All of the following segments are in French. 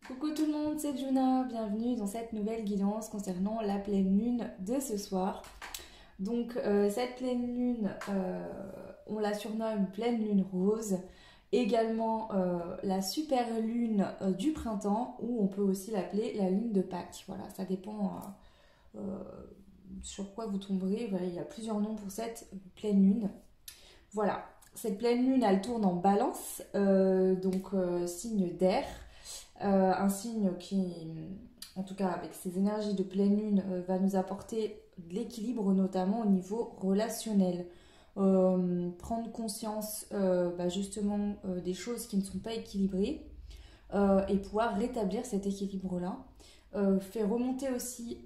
Coucou tout le monde, c'est Juna, bienvenue dans cette nouvelle guidance concernant la pleine lune de ce soir. Donc cette pleine lune, on la surnomme pleine lune rose, également la super lune du printemps, ou on peut aussi l'appeler la lune de Pâques. Voilà, ça dépend euh, sur quoi vous tomberez. Voilà, il y a plusieurs noms pour cette pleine lune. Voilà, cette pleine lune, elle tourne en balance, signe d'air. Un signe qui, en tout cas avec ses énergies de pleine lune, va nous apporter de l'équilibre, notamment au niveau relationnel. Prendre conscience justement des choses qui ne sont pas équilibrées et pouvoir rétablir cet équilibre-là. Fait remonter aussi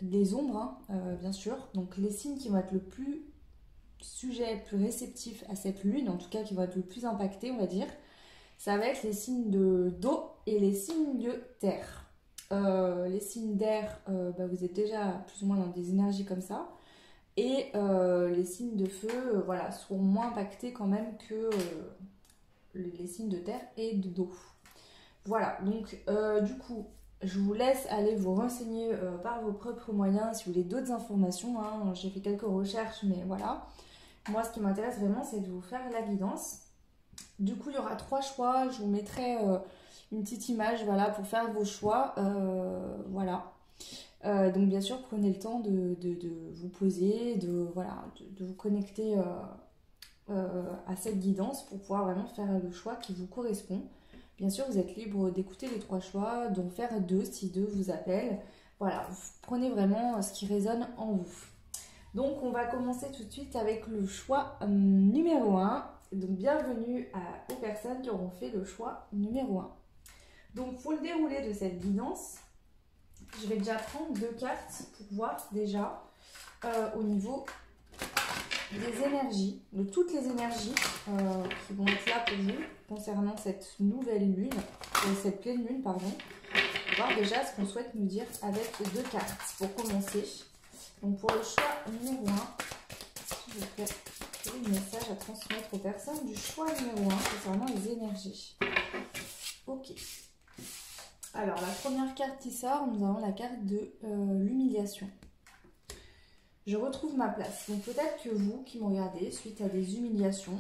les ombres, hein, bien sûr. Donc les signes qui vont être le plus sujet, plus réceptif à cette lune, en tout cas qui vont être le plus impactés, on va dire, ça va être les signes d'eau et les signes de terre. Les signes d'air, vous êtes déjà plus ou moins dans des énergies comme ça. Et les signes de feu voilà, seront moins impactés quand même que les signes de terre et d'eau. Voilà, donc du coup, je vous laisse aller vous renseigner par vos propres moyens si vous voulez d'autres informations. Hein. J'ai fait quelques recherches, mais voilà. Moi, ce qui m'intéresse vraiment, c'est de vous faire la guidance. Du coup, il y aura 3 choix. Je vous mettrai une petite image voilà, pour faire vos choix. Voilà. Donc, bien sûr, prenez le temps de vous poser, de vous connecter à cette guidance pour pouvoir vraiment faire le choix qui vous correspond. Bien sûr, vous êtes libre d'écouter les 3 choix, d'en faire 2 si 2 vous appellent. Voilà, vous prenez vraiment ce qui résonne en vous. Donc, on va commencer tout de suite avec le choix numéro 1. Donc, bienvenue aux personnes qui auront fait le choix numéro 1. Donc, pour le déroulé de cette guidance, je vais déjà prendre 2 cartes pour voir déjà au niveau des énergies, de toutes les énergies qui vont être là pour vous concernant cette nouvelle lune, cette pleine lune, pardon. Voir déjà ce qu'on souhaite nous dire avec les 2 cartes pour commencer. Donc, pour le choix numéro 1, s'il vous plaît, un message à transmettre aux personnes du choix numéro 1 concernant les énergies. Ok. Alors, la première carte qui sort, nous avons la carte de l'humiliation. Je retrouve ma place. Donc, peut-être que vous qui me regardez, suite à des humiliations,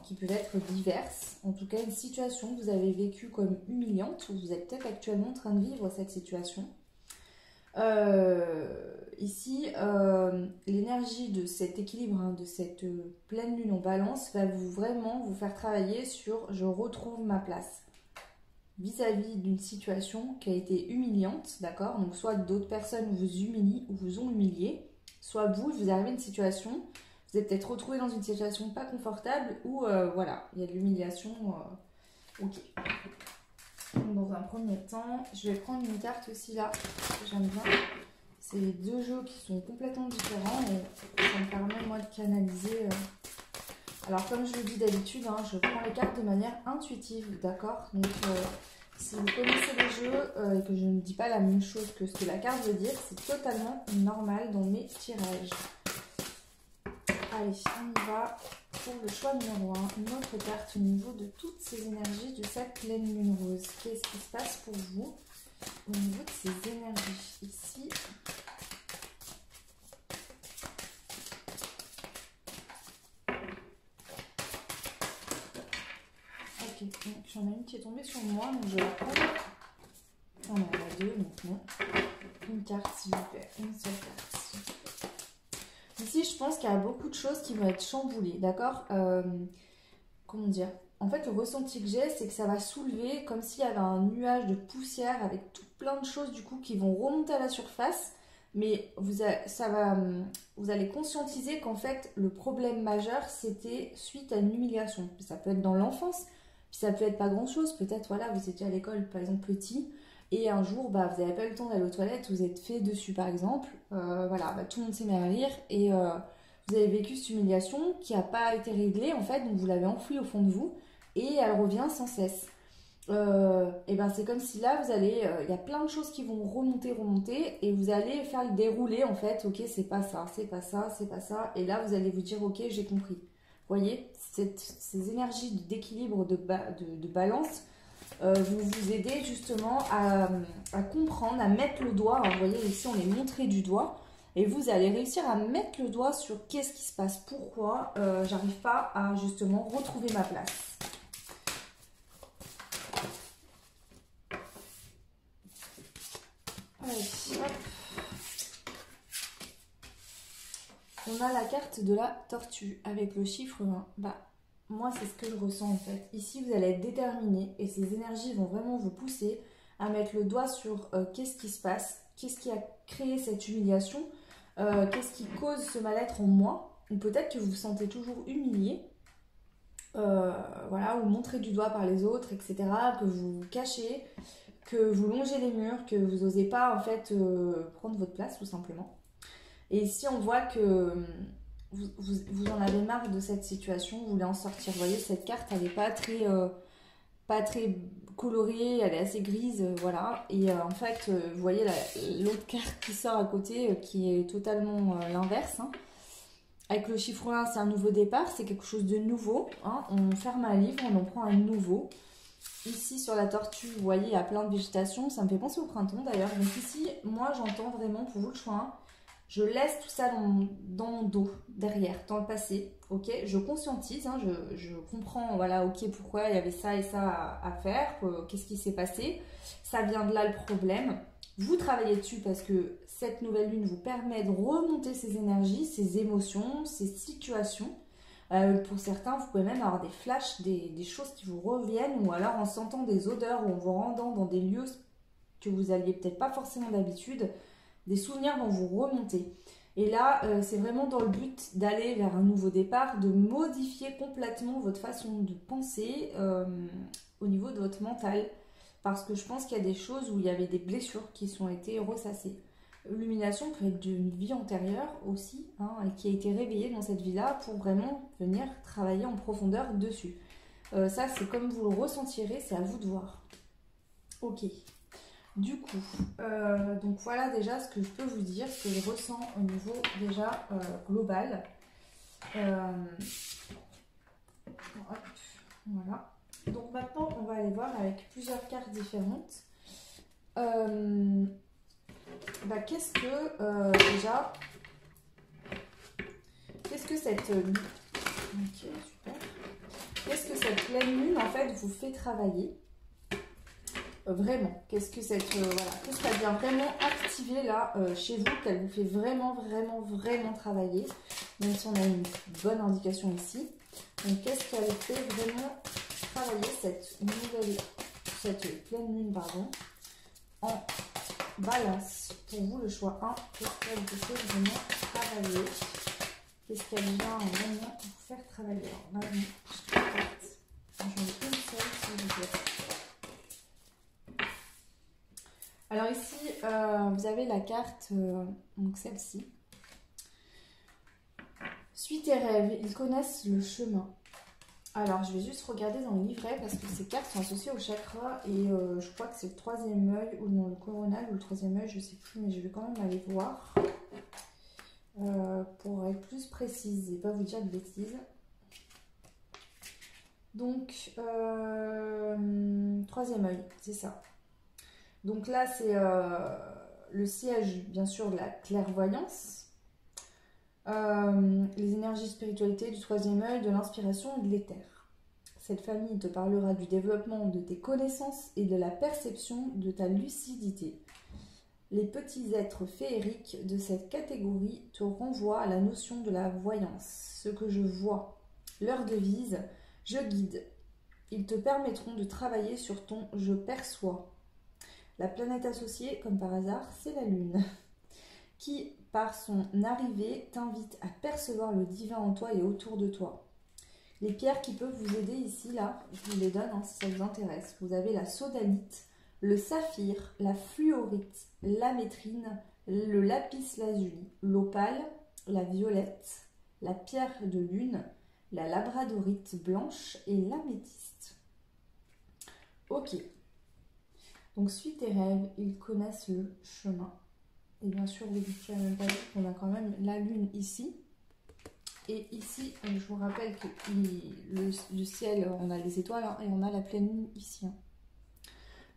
qui peuvent être diverses, en tout cas une situation que vous avez vécue comme humiliante, ou vous êtes peut-être actuellement en train de vivre cette situation. Ici, l'énergie de cet équilibre, de cette pleine lune en balance, va vraiment vous faire travailler sur je retrouve ma place vis-à-vis d'une situation qui a été humiliante, d'accord? Donc soit d'autres personnes vous humilient ou vous ont humilié, soit vous arrivez à une situation, vous êtes peut-être retrouvé dans une situation pas confortable où voilà, il y a de l'humiliation. Ok. Dans un premier temps, je vais prendre une carte aussi là, que j'aime bien. C'est les 2 jeux qui sont complètement différents et ça me permet moi de canaliser. Alors comme je le dis d'habitude, je prends les cartes de manière intuitive, d'accord? Donc si vous connaissez les jeux et que je ne dis pas la même chose que ce que la carte veut dire, c'est totalement normal dans mes tirages. Allez, on y va. Pour le choix numéro 1, une autre carte au niveau de toutes ces énergies de cette pleine lune rose. Qu'est-ce qui se passe pour vous au niveau de ces énergies ici? Ok, donc j'en ai une qui est tombée sur moi, donc je vais la prendre. On en a 2, donc non. Une carte s'il vous plaît, une seule carte s'il vous plaît. Ici, je pense qu'il y a beaucoup de choses qui vont être chamboulées, d'accord? Comment dire? En fait, le ressenti que j'ai, c'est que ça va soulever comme s'il y avait un nuage de poussière avec tout plein de choses du coup qui vont remonter à la surface. Mais vous allez conscientiser qu'en fait, le problème majeur, c'était suite à une humiliation. Ça peut être dans l'enfance, puis ça peut être pas grand-chose. Peut-être, voilà, vous étiez à l'école, par exemple, petit, et un jour, vous n'avez pas eu le temps d'aller aux toilettes, vous êtes fait dessus, par exemple. Tout le monde s'est mis à rire, et vous avez vécu cette humiliation qui n'a pas été réglée, en fait, donc vous l'avez enfouie au fond de vous, et elle revient sans cesse. Et ben c'est comme si là, vous allez, y a plein de choses qui vont remonter, et vous allez faire le déroulé, en fait, ok, c'est pas ça, c'est pas ça, c'est pas ça, et là, vous allez vous dire, ok, j'ai compris. Vous voyez, ces énergies d'équilibre, de balance, vont vous aider justement à comprendre, à mettre le doigt. Alors, vous voyez ici, on est montré du doigt. Et vous allez réussir à mettre le doigt sur qu'est-ce qui se passe, pourquoi j'arrive pas à justement retrouver ma place. Allez, hop. On a la carte de la tortue avec le chiffre 1. Bah, moi, c'est ce que je ressens en fait. Ici, vous allez être déterminé et ces énergies vont vraiment vous pousser à mettre le doigt sur qu'est-ce qui se passe, qu'est-ce qui a créé cette humiliation, qu'est-ce qui cause ce mal-être en moi. Ou peut-être que vous vous sentez toujours humilié, voilà, ou montré du doigt par les autres, etc., que vous vous cachez, que vous longez les murs, que vous n'osez pas en fait prendre votre place tout simplement. Et ici, on voit que vous en avez marre de cette situation, vous voulez en sortir. Vous voyez, cette carte, elle n'est pas très colorée, elle est assez grise, voilà. Et en fait, vous voyez l'autre carte qui sort à côté, qui est totalement l'inverse. Hein. Avec le chiffre 1, c'est un nouveau départ, c'est quelque chose de nouveau. Hein. On ferme un livre, on en prend un nouveau. Ici, sur la tortue, vous voyez, il y a plein de végétation. Ça me fait penser au printemps, d'ailleurs. Donc ici, moi, j'entends vraiment, pour vous le choix 1, je laisse tout ça dans mon dos, derrière, dans le passé, ok. Je conscientise, hein, je comprends, voilà, ok, pourquoi il y avait ça et ça à faire, qu'est-ce qui s'est passé. Ça vient de là le problème. Vous travaillez dessus parce que cette nouvelle lune vous permet de remonter ces énergies, ces émotions, ces situations. Pour certains, vous pouvez même avoir des flashs, des choses qui vous reviennent, ou alors en sentant des odeurs ou en vous rendant dans des lieux que vous alliez peut-être pas forcément d'habitude. Des souvenirs vont vous remonter. Et là, c'est vraiment dans le but d'aller vers un nouveau départ, de modifier complètement votre façon de penser au niveau de votre mental. Parce que je pense qu'il y a des choses où il y avait des blessures qui ont été ressassées. L'illumination peut être d'une vie antérieure aussi, hein, et qui a été réveillée dans cette vie-là pour vraiment venir travailler en profondeur dessus. Ça, c'est comme vous le ressentirez, c'est à vous de voir. Ok. Du coup, donc voilà déjà ce que je peux vous dire, ce que je ressens au niveau déjà global. Hop, voilà. Donc maintenant, on va aller voir avec plusieurs cartes différentes. Qu'est-ce que déjà, qu'est-ce que cette lune, ok, super. Qu'est-ce que cette pleine lune en fait vous fait travailler? Vraiment, qu'est-ce que cette voilà, qu'est-ce qu'elle vient vraiment activer là chez vous, qu'elle vous fait vraiment travailler, même si on a une bonne indication ici. Donc qu'est-ce qu'elle fait vraiment travailler cette pleine lune en balance? Pour vous le choix 1, qu'est-ce qu'elle vous fait vraiment travailler? Qu'est-ce qu'elle vient vraiment vous faire travailler? Alors là, j'en ai une seule s'il vous plaît. Alors ici, vous avez la carte, donc celle-ci. Suis tes rêves, ils connaissent le chemin. Alors, je vais juste regarder dans le livret parce que ces cartes sont associées au chakra et je crois que c'est le troisième œil ou non, le coronal ou le troisième œil, je ne sais plus, mais je vais quand même aller voir pour être plus précise et pas vous dire de bêtises. Donc, troisième œil, c'est ça. Donc là, c'est le siège, bien sûr, de la clairvoyance, les énergies spiritualité du troisième œil, de l'inspiration et de l'éther. Cette famille te parlera du développement de tes connaissances et de la perception de ta lucidité. Les petits êtres féeriques de cette catégorie te renvoient à la notion de la voyance, ce que je vois. Leur devise, je guide. Ils te permettront de travailler sur ton je perçois. La planète associée, comme par hasard, c'est la Lune, qui, par son arrivée, t'invite à percevoir le divin en toi et autour de toi. Les pierres qui peuvent vous aider ici, là, je vous les donne hein, si ça vous intéresse. Vous avez la sodalite, le saphir, la fluorite, l'amétrine, le lapis lazuli, l'opale, la violette, la pierre de lune, la labradorite blanche et l'améthyste. Ok. Donc, suis tes rêves, ils connaissent le chemin. Et bien sûr, vous dites la même page, on a quand même la lune ici. Et ici, je vous rappelle que le ciel, on a les étoiles hein, et on a la pleine lune ici. Hein.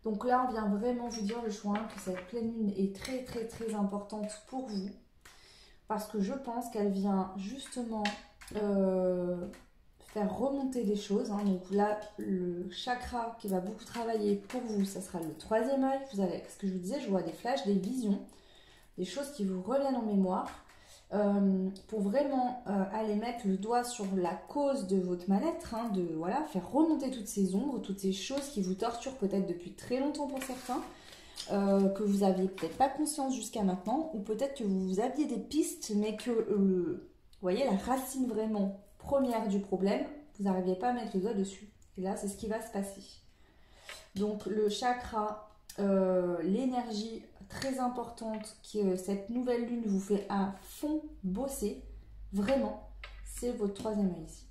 Donc là, on vient vraiment vous dire le choix que cette pleine lune est très très très importante pour vous. Parce que je pense qu'elle vient justement faire remonter des choses. Hein. Donc là, le chakra qui va beaucoup travailler pour vous, ça sera le troisième œil. Vous allez, ce que je vous disais, je vois des flashs, des visions, des choses qui vous reviennent en mémoire. Pour vraiment aller mettre le doigt sur la cause de votre mal-être, hein, de voilà, faire remonter toutes ces ombres, toutes ces choses qui vous torturent peut-être depuis très longtemps pour certains, que vous n'aviez peut-être pas conscience jusqu'à maintenant, ou peut-être que vous aviez des pistes, mais que, vous voyez, la racine vraiment première du problème, vous n'arriviez pas à mettre le doigt dessus. Et là, c'est ce qui va se passer. Donc, le chakra, l'énergie très importante que cette nouvelle lune vous fait à fond bosser, vraiment, c'est votre troisième œil ici.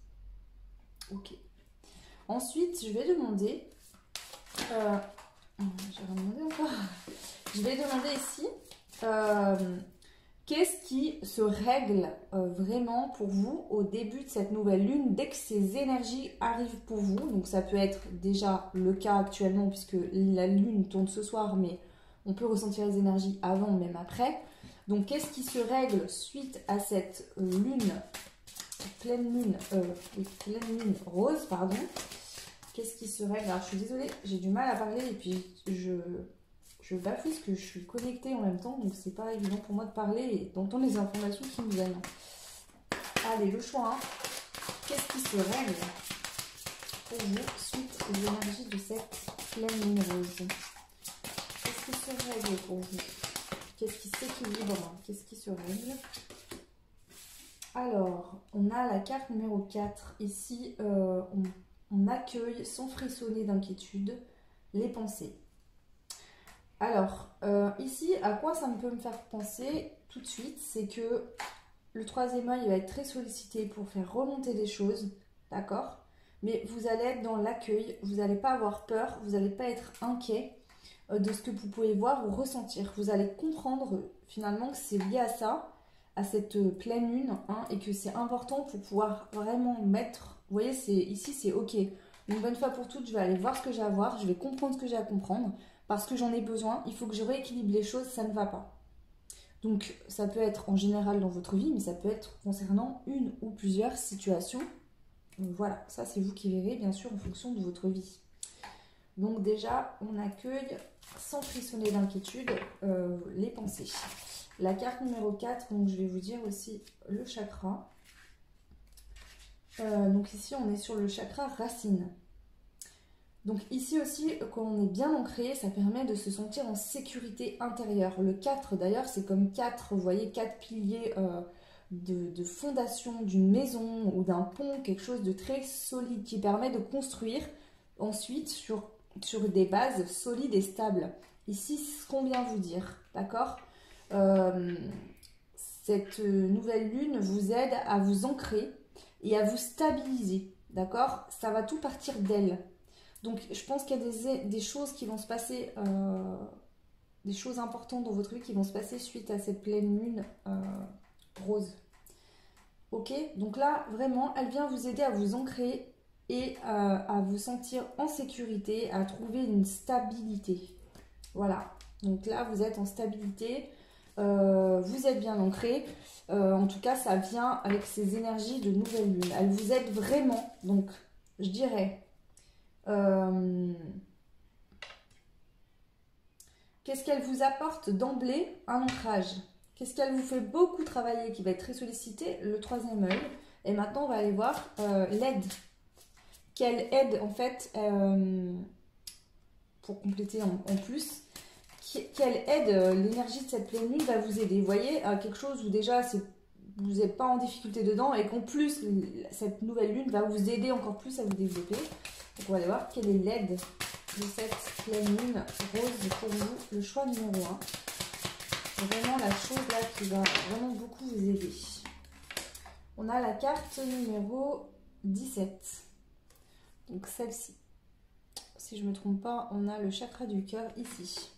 Ok. Ensuite, je vais demander... je vais demander ici qu'est-ce qui se règle vraiment pour vous au début de cette nouvelle lune dès que ces énergies arrivent pour vous. Donc ça peut être déjà le cas actuellement puisque la lune tourne ce soir, mais on peut ressentir les énergies avant, même après. Donc qu'est-ce qui se règle suite à cette pleine lune rose, pardon. Qu'est-ce qui se règle? Alors je suis désolée, j'ai du mal à parler et puis je bafouille parce que je suis connectée en même temps, donc c'est pas évident pour moi de parler et d'entendre les informations qui me viennent. Allez, le choix, hein. Qu'est-ce qui se règle pour vous suite aux énergies de cette pleine lune rose? Qu'est-ce qui se règle pour vous? Qu'est-ce qui s'équilibre? Qu'est-ce qui se règle? Alors, on a la carte numéro 4. Ici, on accueille sans frissonner d'inquiétude les pensées. Alors, ici, à quoi ça peut me faire penser tout de suite, c'est que le troisième œil va être très sollicité pour faire remonter des choses, d'accord? Mais vous allez être dans l'accueil, vous n'allez pas avoir peur, vous n'allez pas être inquiet de ce que vous pouvez voir ou ressentir. Vous allez comprendre finalement que c'est lié à ça, à cette pleine lune, hein, et que c'est important pour pouvoir vraiment mettre... Vous voyez, ici c'est ok. Une bonne fois pour toutes, je vais aller voir ce que j'ai à voir, je vais comprendre ce que j'ai à comprendre. Parce que j'en ai besoin, il faut que je rééquilibre les choses, ça ne va pas. Donc ça peut être en général dans votre vie, mais ça peut être concernant une ou plusieurs situations. Donc voilà, ça c'est vous qui verrez bien sûr en fonction de votre vie. Donc déjà, on accueille sans frissonner d'inquiétude les pensées. La carte numéro 4, donc je vais vous dire aussi le chakra. Donc ici on est sur le chakra racine. Donc ici aussi, quand on est bien ancré, ça permet de se sentir en sécurité intérieure. Le 4 d'ailleurs, c'est comme 4, vous voyez, 4 piliers de fondation d'une maison ou d'un pont, quelque chose de très solide qui permet de construire ensuite sur des bases solides et stables. Ici, ce qu'on vient vous dire, d'accord? Cette nouvelle lune vous aide à vous ancrer et à vous stabiliser, d'accord? Ça va tout partir d'elle. Donc, je pense qu'il y a des choses qui vont se passer, des choses importantes dans votre vie qui vont se passer suite à cette pleine lune rose. Ok? Donc là, vraiment, elle vient vous aider à vous ancrer et à vous sentir en sécurité, à trouver une stabilité. Voilà. Donc là, vous êtes en stabilité, vous êtes bien ancré. En tout cas, ça vient avec ces énergies de nouvelle lune. Elle vous aide vraiment. Donc, je dirais... qu'est-ce qu'elle vous apporte d'emblée? Un ancrage. Qu'est-ce qu'elle vous fait beaucoup travailler, qui va être très sollicité? Le troisième œil. Et maintenant, on va aller voir l'aide. Quelle aide, en fait, pour compléter en plus, quelle aide l'énergie de cette pleine lune va vous aider? Vous voyez, quelque chose où déjà vous n'êtes pas en difficulté dedans et qu'en plus, cette nouvelle lune va vous aider encore plus à vous développer. Donc on va aller voir quelle est l'aide de cette pleine lune rose pour vous. Le choix numéro 1. C'est vraiment la chose là qui va vraiment beaucoup vous aider. On a la carte numéro 17. Donc celle-ci. Si je ne me trompe pas, on a le chakra du cœur ici.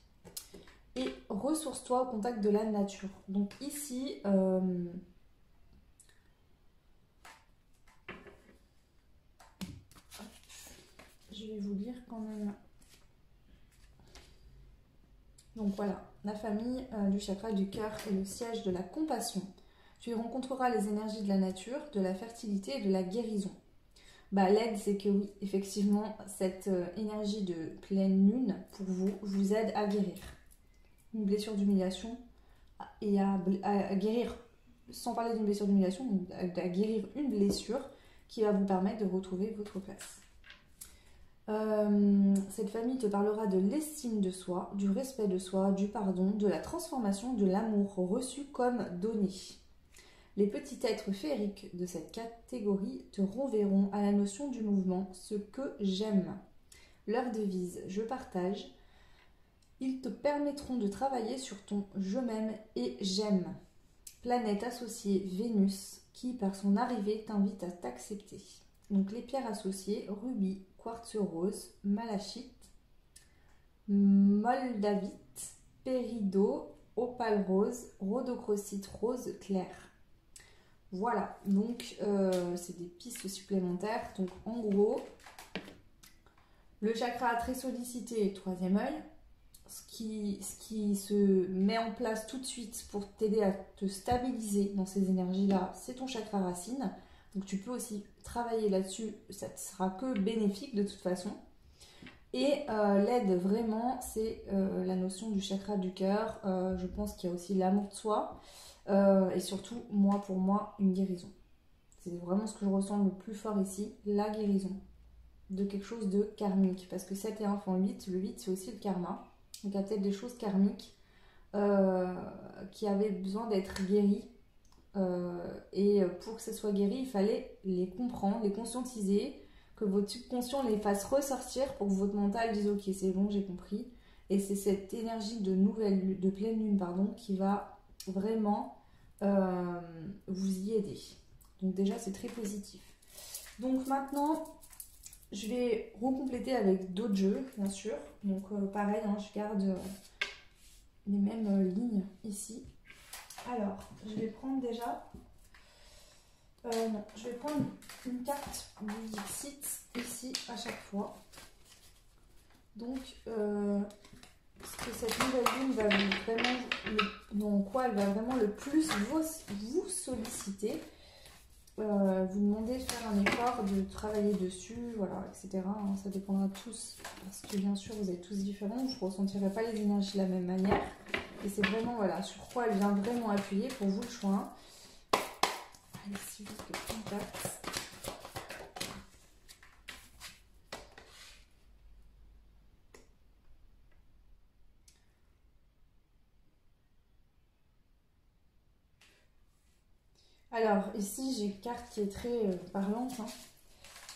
Et ressource-toi au contact de la nature. Donc ici... je vais vous lire quand même Donc voilà, la famille du chakra du cœur est le siège de la compassion. Tu y rencontreras les énergies de la nature, de la fertilité et de la guérison. Bah, l'aide, c'est que oui, effectivement, cette énergie de pleine lune, pour vous aide à guérir une blessure d'humiliation et à guérir, sans parler d'une blessure d'humiliation, à guérir une blessure qui va vous permettre de retrouver votre place. Cette famille te parlera de l'estime de soi, du respect de soi, du pardon, de la transformation, de l'amour reçu comme donné. Les petits êtres féeriques de cette catégorie te renverront à la notion du mouvement, ce que j'aime. Leur devise, je partage. Ils te permettront de travailler sur ton je m'aime et j'aime. Planète associée Vénus, qui par son arrivée t'invite à t'accepter. Donc les pierres associées, rubis, quartz rose, malachite, moldavite, péridot, opale rose, rhodochrosite rose clair. Voilà, donc c'est des pistes supplémentaires. Donc en gros, le chakra très sollicité, troisième œil, ce qui se met en place tout de suite pour t'aider à te stabiliser dans ces énergies-là, c'est ton chakra racine. Donc tu peux aussi travailler là-dessus, ça ne sera que bénéfique de toute façon. Et l'aide vraiment, c'est la notion du chakra du cœur. Je pense qu'il y a aussi l'amour de soi. Et surtout, pour moi, une guérison. C'est vraiment ce que je ressens le plus fort ici, la guérison de quelque chose de karmique. Parce que 7 et 1 font 8, le 8 c'est aussi le karma. Donc il y a peut-être des choses karmiques qui avaient besoin d'être guéries. Et pour que ce soit guéri, il fallait les comprendre, les conscientiser, que votre subconscient les fasse ressortir pour que votre mental dise ok c'est bon j'ai compris. Et c'est cette énergie de pleine lune qui va vraiment vous y aider. Donc déjà c'est très positif. Donc maintenant je vais recompléter avec d'autres jeux bien sûr. Donc pareil hein, je garde les mêmes lignes ici. Alors je vais prendre déjà non, je vais prendre une carte du site ici à chaque fois. Donc ce que cette nouvelle lune va vraiment le plus vous solliciter, vous demander de faire un effort, de travailler dessus, voilà, etc. Hein, ça dépendra de tous, parce que bien sûr vous êtes tous différents, je ne ressentirai pas les énergies de la même manière. Et c'est vraiment voilà, sur quoi elle vient vraiment appuyer pour vous le choix. Allez, si vous faites contact. Alors, ici, j'ai une carte qui est très parlante, hein,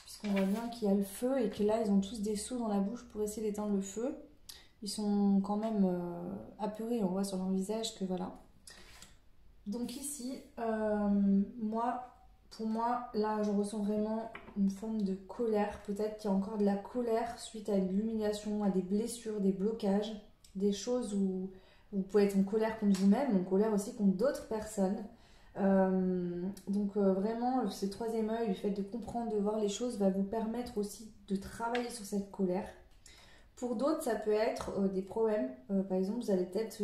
puisqu'on voit bien qu'il y a le feu et que là, ils ont tous des seaux dans la bouche pour essayer d'éteindre le feu. Ils sont quand même apeurés, on voit sur leur visage que voilà. Donc ici, pour moi, là, je ressens vraiment une forme de colère. Peut-être qu'il y a encore de la colère suite à une l'humiliation, à des blessures, des blocages, des choses où vous pouvez être en colère contre vous-même, en colère aussi contre d'autres personnes. Donc vraiment, ce troisième œil, le fait de comprendre, de voir les choses, va vous permettre aussi de travailler sur cette colère. Pour d'autres, ça peut être des problèmes. Par exemple, vous allez peut-être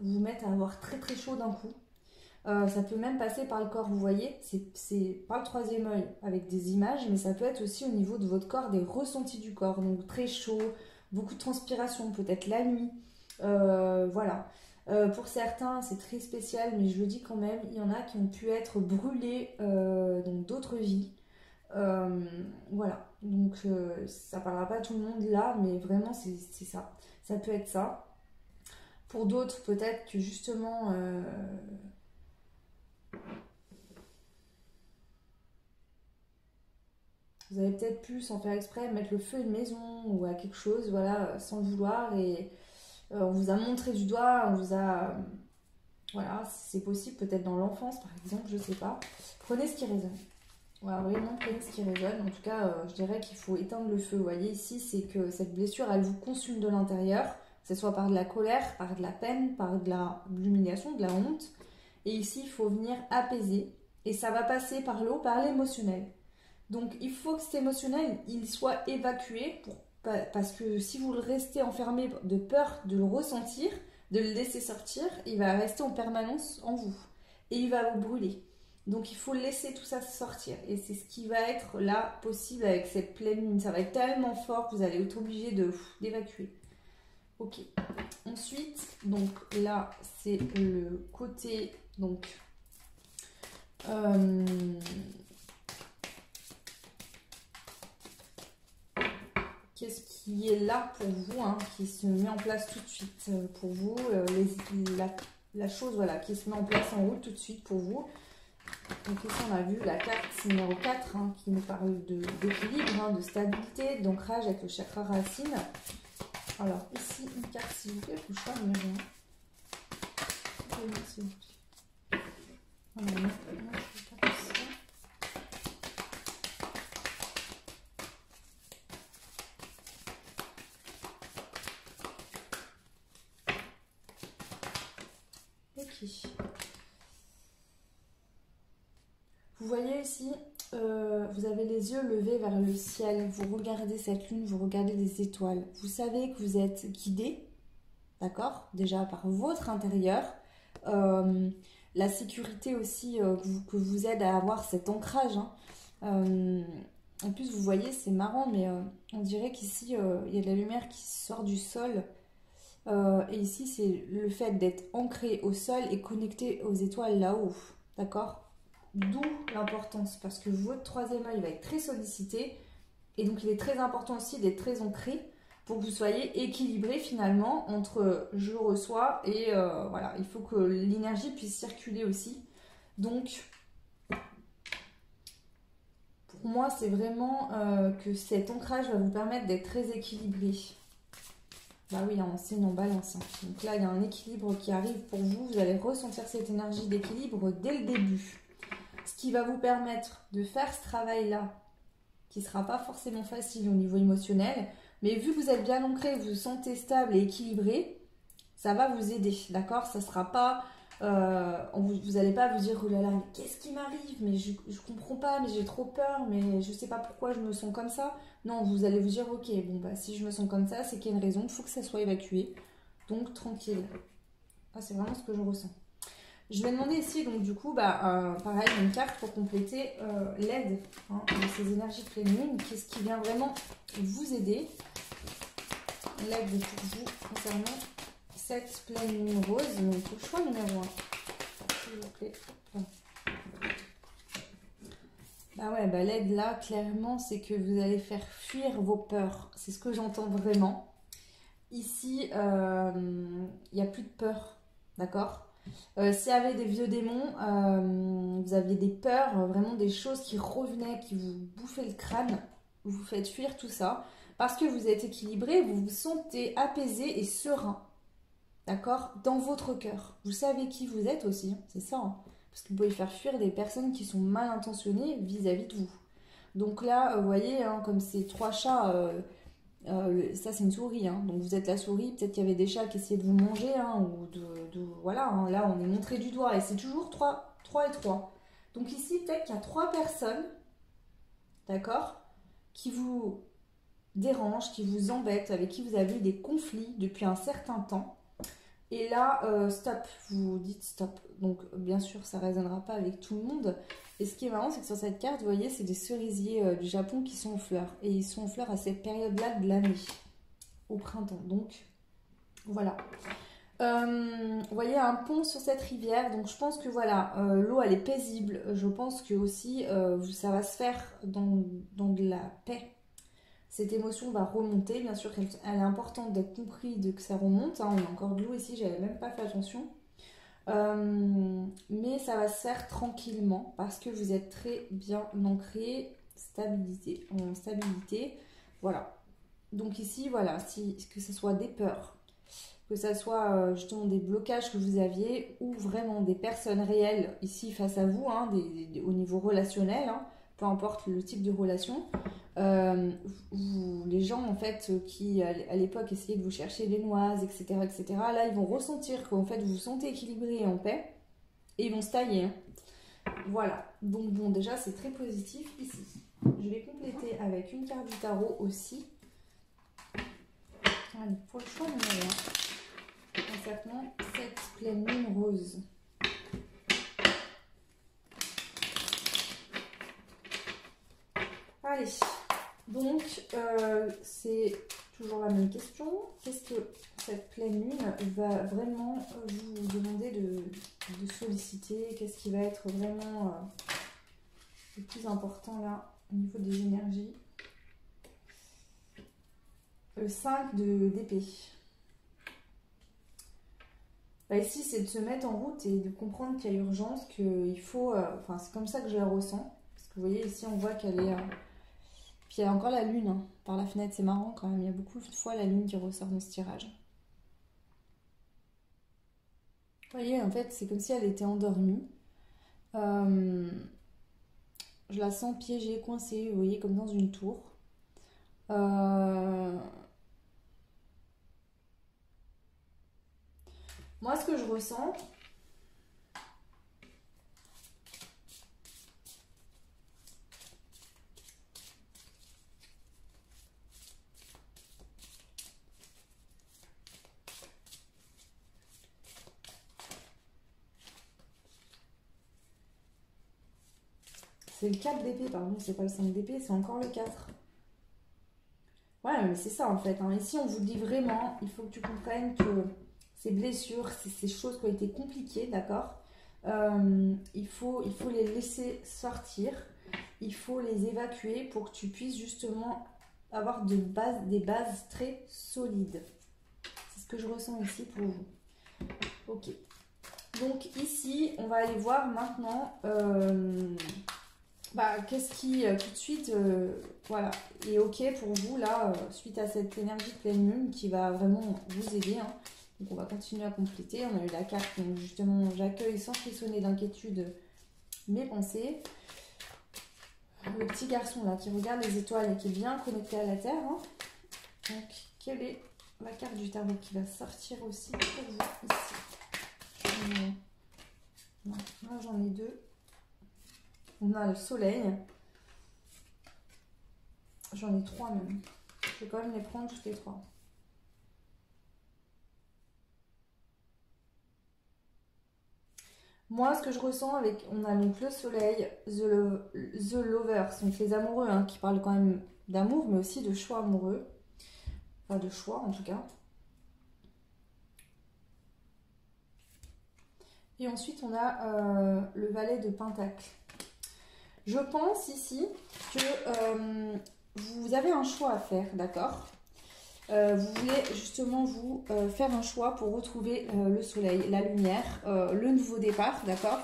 vous mettre à avoir très très chaud d'un coup. Ça peut même passer par le corps, vous voyez, c'est pas le troisième œil avec des images, mais ça peut être aussi au niveau de votre corps, des ressentis du corps, donc très chaud, beaucoup de transpiration, peut-être la nuit, voilà. Pour certains, c'est très spécial, mais je le dis quand même, il y en a qui ont pu être brûlés dans d'autres vies. Voilà, donc ça parlera pas à tout le monde là, mais vraiment c'est ça. Ça peut être ça. Pour d'autres, peut-être que justement... vous avez peut-être pu, sans faire exprès, mettre le feu à une maison ou à quelque chose, voilà, sans le vouloir, et on vous a montré du doigt, on vous a... voilà, c'est possible, peut-être dans l'enfance, par exemple, je sais pas. Prenez ce qui résonne. Voilà, vraiment, prenez ce qui résonne. En tout cas, je dirais qu'il faut éteindre le feu. Vous voyez, ici, c'est que cette blessure, elle vous consume de l'intérieur, que ce soit par de la colère, par de la peine, par de l'humiliation, de la honte. Et ici, il faut venir apaiser. Et ça va passer par l'eau, par l'émotionnel. Donc il faut que cet émotionnel il soit évacué parce que si vous le restez enfermé de peur de le ressentir, de le laisser sortir, il va rester en permanence en vous. Et il va vous brûler. Donc il faut laisser tout ça sortir. Et c'est ce qui va être là possible avec cette pleine lune. Ça va être tellement fort que vous allez être obligé d'évacuer. Ok. Ensuite, donc là, c'est le côté... Donc, qu'est-ce qui est là pour vous, hein, qui se met en place tout de suite pour vous, la chose voilà, qui se met en place en route tout de suite pour vous. Donc ici on a vu la carte numéro 4 hein, qui nous parle d'équilibre, hein, de stabilité, d'ancrage avec le chakra racine. Alors ici une carte s'il vous plaît, pour le choix numéro 1. S'il vous plaît. Voilà, moi, je vais faire ça. Ok. Vous voyez ici, vous avez les yeux levés vers le ciel, vous regardez cette lune, vous regardez les étoiles. Vous savez que vous êtes guidé, d'accord, déjà par votre intérieur. La sécurité aussi que vous aide à avoir cet ancrage. Hein. En plus, vous voyez, c'est marrant, mais on dirait qu'ici, il y a de la lumière qui sort du sol. Et ici, c'est le fait d'être ancré au sol et connecté aux étoiles là-haut, d'accord? D'où l'importance, parce que votre troisième œil va être très sollicité. Et donc, il est très important aussi d'être très ancré pour que vous soyez équilibré finalement entre je reçois et voilà, il faut que l'énergie puisse circuler aussi. Donc, pour moi, c'est vraiment que cet ancrage va vous permettre d'être très équilibré. Bah oui, c'est une balance. Hein. Donc là, il y a un équilibre qui arrive pour vous. Vous allez ressentir cette énergie d'équilibre dès le début. Ce qui va vous permettre de faire ce travail-là, qui ne sera pas forcément facile au niveau émotionnel, mais vu que vous êtes bien ancré, vous vous sentez stable et équilibré, ça va vous aider, d'accord? Ça sera pas... vous n'allez pas vous dire, oh là là, mais qu'est-ce qui m'arrive? Mais je comprends pas, mais j'ai trop peur, mais je sais pas pourquoi je me sens comme ça. Non, vous allez vous dire, ok, bon bah si je me sens comme ça, c'est qu'il y a une raison, il faut que ça soit évacué. Donc tranquille. Ah, c'est vraiment ce que je ressens. Je vais demander ici, donc du coup, pareil, une carte pour compléter l'aide hein, de ces énergies de pleine lune. Qu'est-ce qui vient vraiment vous aider? L'aide pour vous concernant cette pleine lune rose. Donc, le choix numéro 1. S'il vous plaît. Bah ouais, l'aide là, clairement, c'est que vous allez faire fuir vos peurs. C'est ce que j'entends vraiment. Ici, il n'y a plus de peur, d'accord? S'il y avait des vieux démons, vous aviez des peurs, vraiment des choses qui revenaient, qui vous bouffaient le crâne, vous faites fuir tout ça, parce que vous êtes équilibré, vous vous sentez apaisé et serein, d'accord? Dans votre cœur. Vous savez qui vous êtes aussi, hein, c'est ça, hein, parce que vous pouvez faire fuir des personnes qui sont mal intentionnées vis-à-vis de vous. Donc là, vous voyez, hein, comme ces 3 chats... ça c'est une souris, hein. Donc vous êtes la souris, peut-être qu'il y avait des chats qui essayaient de vous manger, hein, ou voilà, hein. Là on est montré du doigt et c'est toujours 3 et 3. Donc ici peut-être qu'il y a 3 personnes, d'accord, qui vous dérangent, qui vous embêtent, avec qui vous avez eu des conflits depuis un certain temps. Et là, stop, vous dites stop. Donc bien sûr ça ne résonnera pas avec tout le monde. Et ce qui est marrant, c'est que sur cette carte, vous voyez, c'est des cerisiers du Japon qui sont en fleurs. Et ils sont en fleurs à cette période-là de l'année, au printemps. Donc, voilà. Vous voyez un pont sur cette rivière. Donc, je pense que voilà, l'eau, elle est paisible. Je pense que aussi, ça va se faire dans de la paix. Cette émotion va remonter. Bien sûr qu'elle est importante d'être compris, que ça remonte. Hein. On a encore de l'eau ici, j'avais même pas fait attention. Mais ça va se faire tranquillement parce que vous êtes très bien ancré en stabilité. Voilà. Donc ici, voilà, que ce soit des peurs, que ce soit justement des blocages que vous aviez ou vraiment des personnes réelles ici face à vous, hein, au niveau relationnel, hein, peu importe le type de relation. Les gens en fait qui à l'époque essayaient de vous chercher des noises, etc., là ils vont ressentir qu'en fait vous vous sentez équilibré et en paix et ils vont se tailler, hein. Voilà, donc bon, déjà c'est très positif ici. Je vais compléter avec une carte du tarot aussi. Allez, pour le choix numéro 1. concernant cette pleine lune rose. Allez, donc c'est toujours la même question. Qu'est-ce que cette pleine lune va vraiment vous demander de solliciter? Qu'est-ce qui va être vraiment le plus important là au niveau des énergies? Le 5 d'épée. Bah ici, c'est de se mettre en route et de comprendre qu'il y a urgence, qu'il faut... Enfin, c'est comme ça que je la ressens. Parce que vous voyez, ici, on voit qu'elle est... Puis il y a encore la lune hein, par la fenêtre. C'est marrant quand même. Il y a beaucoup de fois la lune qui ressort dans ce tirage. Vous voyez, en fait, c'est comme si elle était endormie. Je la sens piégée, coincée, vous voyez, comme dans une tour. Moi, ce que je ressens, c'est le 4 d'épée, pardon, c'est pas le 5 d'épée, c'est encore le 4. Ouais, mais c'est ça en fait. Hein. Ici, on vous dit vraiment, il faut que tu comprennes que ces blessures, ces choses qui ont été compliquées, d'accord, il faut les laisser sortir, il faut les évacuer pour que tu puisses justement avoir des bases très solides. C'est ce que je ressens ici pour vous. Ok. Donc ici, on va aller voir maintenant qu'est-ce qui tout de suite voilà, est ok pour vous là, suite à cette énergie de pleine lune qui va vraiment vous aider. Hein. Donc on va continuer à compléter. On a eu la carte, donc justement j'accueille sans frissonner d'inquiétude mes pensées. Le petit garçon là qui regarde les étoiles et qui est bien connecté à la terre. Hein. Donc quelle est la carte du tarot qui va sortir aussi pour vous ici? Non, là j'en ai deux. On a le soleil. J'en ai trois même. Je vais quand même les prendre toutes les trois. Moi, ce que je ressens avec... On a donc le soleil, the lovers, donc les amoureux, hein, qui parlent quand même d'amour, mais aussi de choix amoureux. Enfin, de choix en tout cas. Et ensuite, on a le valet de Pentacle. Je pense ici que vous avez un choix à faire, d'accord? Vous voulez justement vous faire un choix pour retrouver le soleil, la lumière, le nouveau départ, d'accord?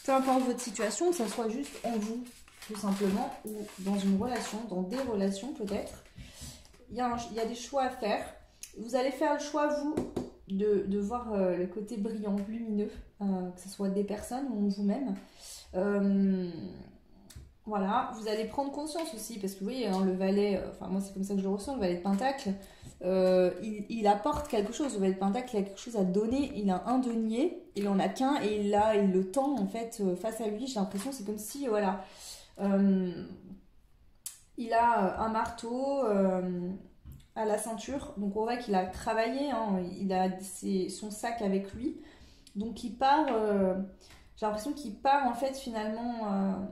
Peu importe votre situation, que ce soit juste en vous, tout simplement, ou dans une relation, dans des relations peut-être. Il y a des choix à faire. Vous allez faire le choix, vous, de voir le côté brillant, lumineux, que ce soit des personnes ou vous-même. Voilà, vous allez prendre conscience aussi, parce que vous voyez, hein, le valet, enfin moi c'est comme ça que je le ressens, le valet de Pentacle, il apporte quelque chose, le valet de Pentacle, il a quelque chose à donner, il a un denier, il en a qu'un, et il le tend en fait face à lui, j'ai l'impression, c'est comme si, voilà, il a un marteau à la ceinture, donc on voit qu'il a travaillé, hein, il a son sac avec lui, donc il part, j'ai l'impression qu'il part en fait finalement...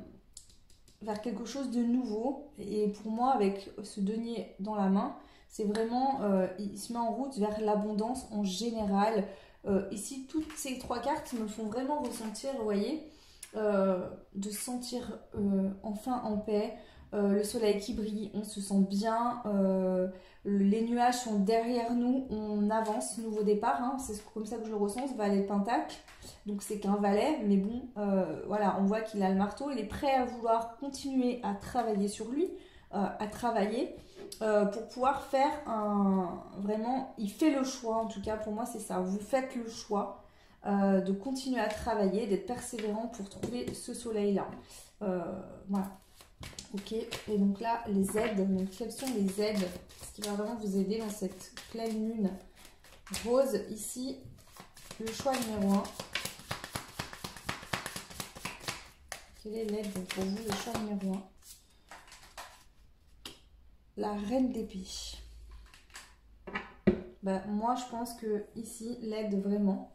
vers quelque chose de nouveau, et pour moi avec ce denier dans la main, c'est vraiment il se met en route vers l'abondance en général. Ici toutes ces trois cartes me font vraiment ressentir, vous voyez, de se sentir enfin en paix, le soleil qui brille, on se sent bien, les nuages sont derrière nous, on avance, nouveau départ, hein, c'est comme ça que je le ressens, ce valet de Pentacle. Donc c'est qu'un valet, mais bon, voilà, on voit qu'il a le marteau, il est prêt à vouloir continuer à travailler sur lui, à travailler pour pouvoir faire vraiment, il fait le choix, en tout cas pour moi c'est ça, vous faites le choix de continuer à travailler, d'être persévérant pour trouver ce soleil-là. Voilà. Ok, et donc là, les aides, donc quelles sont les aides, ce qui va vraiment vous aider dans cette pleine lune rose, ici, le choix numéro 1. Quelle est l'aide pour vous, le choix numéro 1? La reine d'épée. bah, moi je pense que ici, l'aide vraiment,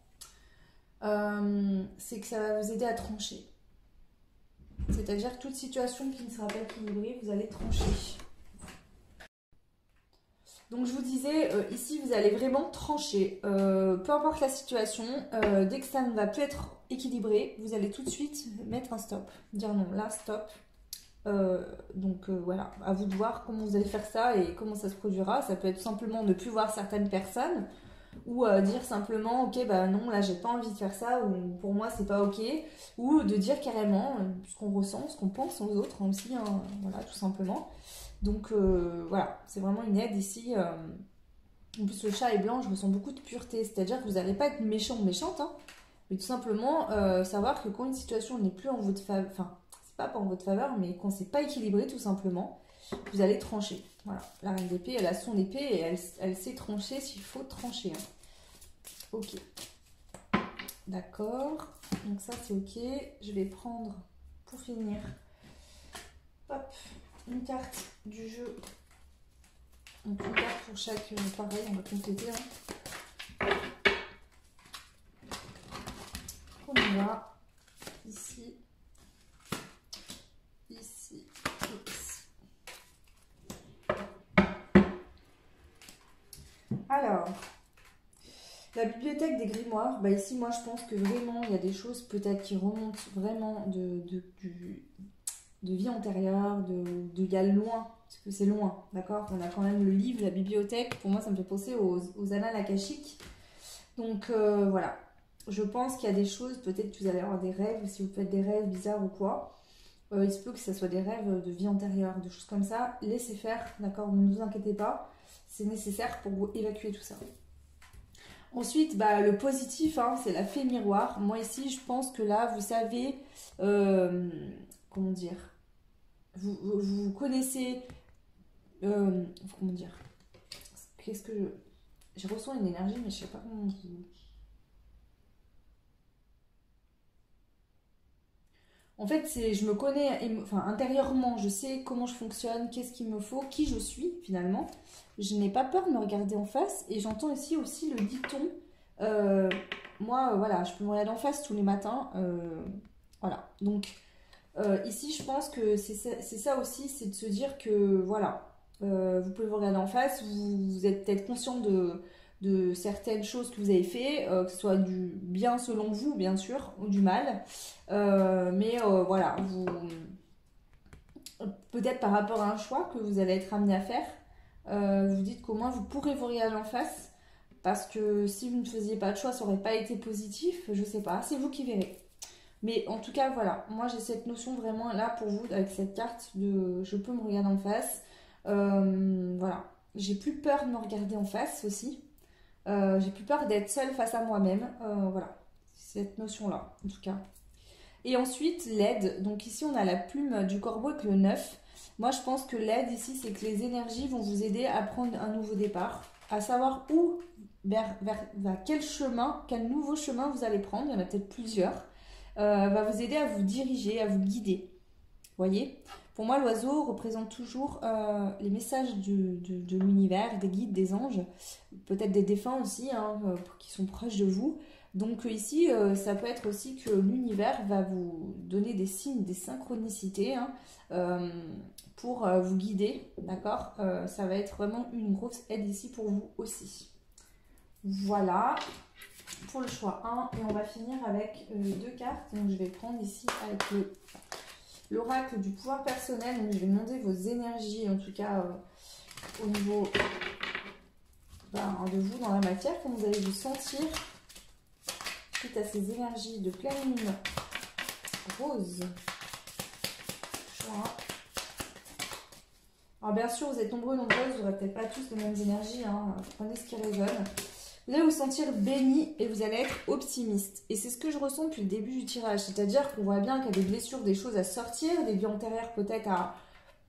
c'est que ça va vous aider à trancher. C'est-à-dire que toute situation qui ne sera pas équilibrée, vous allez trancher. Donc je vous disais, ici vous allez vraiment trancher. Peu importe la situation, dès que ça ne va plus être équilibré, vous allez tout de suite mettre un stop. Dire non, là stop. Voilà, à vous de voir comment vous allez faire ça et comment ça se produira. Ça peut être simplement ne plus voir certaines personnes ou dire simplement ok bah non là j'ai pas envie de faire ça ou pour moi c'est pas ok, ou de dire carrément ce qu'on ressent, ce qu'on pense aux autres aussi, hein, voilà tout simplement. Donc voilà, c'est vraiment une aide ici. En plus le chat est blanc, je ressens beaucoup de pureté, c'est-à-dire que vous n'allez pas être méchant ou méchante, hein, mais tout simplement savoir que quand une situation n'est plus en votre faveur, enfin c'est pas en votre faveur, mais quand c'est pas équilibré tout simplement, vous allez trancher. Voilà, la reine d'épée, elle a son épée et elle sait trancher s'il faut trancher. Hein. Ok. D'accord. Donc ça c'est ok. Je vais prendre, pour finir, hop, une carte du jeu. Donc une carte pour chaque, pareil, on va compléter. Hein. On y va. Ici. Ici. Ici. Alors, la bibliothèque des grimoires, bah ici moi je pense que vraiment il y a des choses peut-être qui remontent vraiment de vie antérieure, de il y a loin, parce que c'est loin, d'accord. On a quand même le livre, la bibliothèque, pour moi ça me fait penser aux annales akashiques. Donc voilà, je pense qu'il y a des choses, peut-être que vous allez avoir des rêves, si vous faites des rêves bizarres ou quoi. Il se peut que ce soit des rêves de vie antérieure, de choses comme ça. Laissez faire, d'accord, ne vous inquiétez pas, c'est nécessaire pour vous évacuer tout ça. Ensuite, bah, le positif, hein, c'est la fée miroir. Moi ici, je pense que là, vous savez, comment dire, vous connaissez, comment dire, qu'est-ce que je ressens une énergie, mais je sais pas comment vous... En fait, je me connais enfin, intérieurement, je sais comment je fonctionne, qu'est-ce qu'il me faut, qui je suis finalement. Je n'ai pas peur de me regarder en face et j'entends ici aussi le dicton. Moi, voilà, je peux me regarder en face tous les matins. Voilà, donc ici, je pense que c'est ça aussi, c'est de se dire que voilà, vous pouvez vous regarder en face, vous êtes peut-être conscient de certaines choses que vous avez fait, que ce soit du bien selon vous, bien sûr, ou du mal. Voilà, peut-être par rapport à un choix que vous allez être amené à faire, vous dites qu'au moins vous pourrez vous regarder en face, parce que si vous ne faisiez pas de choix, ça n'aurait pas été positif, je sais pas, c'est vous qui verrez. Mais en tout cas, voilà, moi j'ai cette notion vraiment là pour vous, avec cette carte de je peux me regarder en face. Voilà, j'ai plus peur de me regarder en face aussi. J'ai plus peur d'être seule face à moi-même. Voilà, cette notion-là, en tout cas. Et ensuite, l'aide. Donc ici, on a la plume du corbeau avec le 9. Moi, je pense que l'aide ici, c'est que les énergies vont vous aider à prendre un nouveau départ, à savoir où, vers quel chemin, quel nouveau chemin vous allez prendre. Il y en a peut-être plusieurs. Va vous aider à vous diriger, à vous guider. Vous voyez ? Pour moi, l'oiseau représente toujours les messages de l'univers, des guides, des anges, peut-être des défunts aussi, hein, qui sont proches de vous. Donc ici, ça peut être aussi que l'univers va vous donner des signes, des synchronicités, hein, pour vous guider, d'accord. Ça va être vraiment une grosse aide ici pour vous aussi. Voilà pour le choix 1. Et on va finir avec 2 cartes. Donc je vais prendre ici avec l'oracle du pouvoir personnel. Donc je vais demander vos énergies, en tout cas au niveau de vous dans la matière, comment vous allez vous sentir suite à ces énergies de pleine lune rose. Choix. Alors bien sûr, vous êtes nombreux, nombreuses, vous n'aurez peut-être pas tous les mêmes énergies, hein. Prenez ce qui résonne. Vous allez vous sentir béni et vous allez être optimiste. Et c'est ce que je ressens depuis le début du tirage. C'est-à-dire qu'on voit bien qu'il y a des blessures, des choses à sortir, des vies antérieures peut-être à...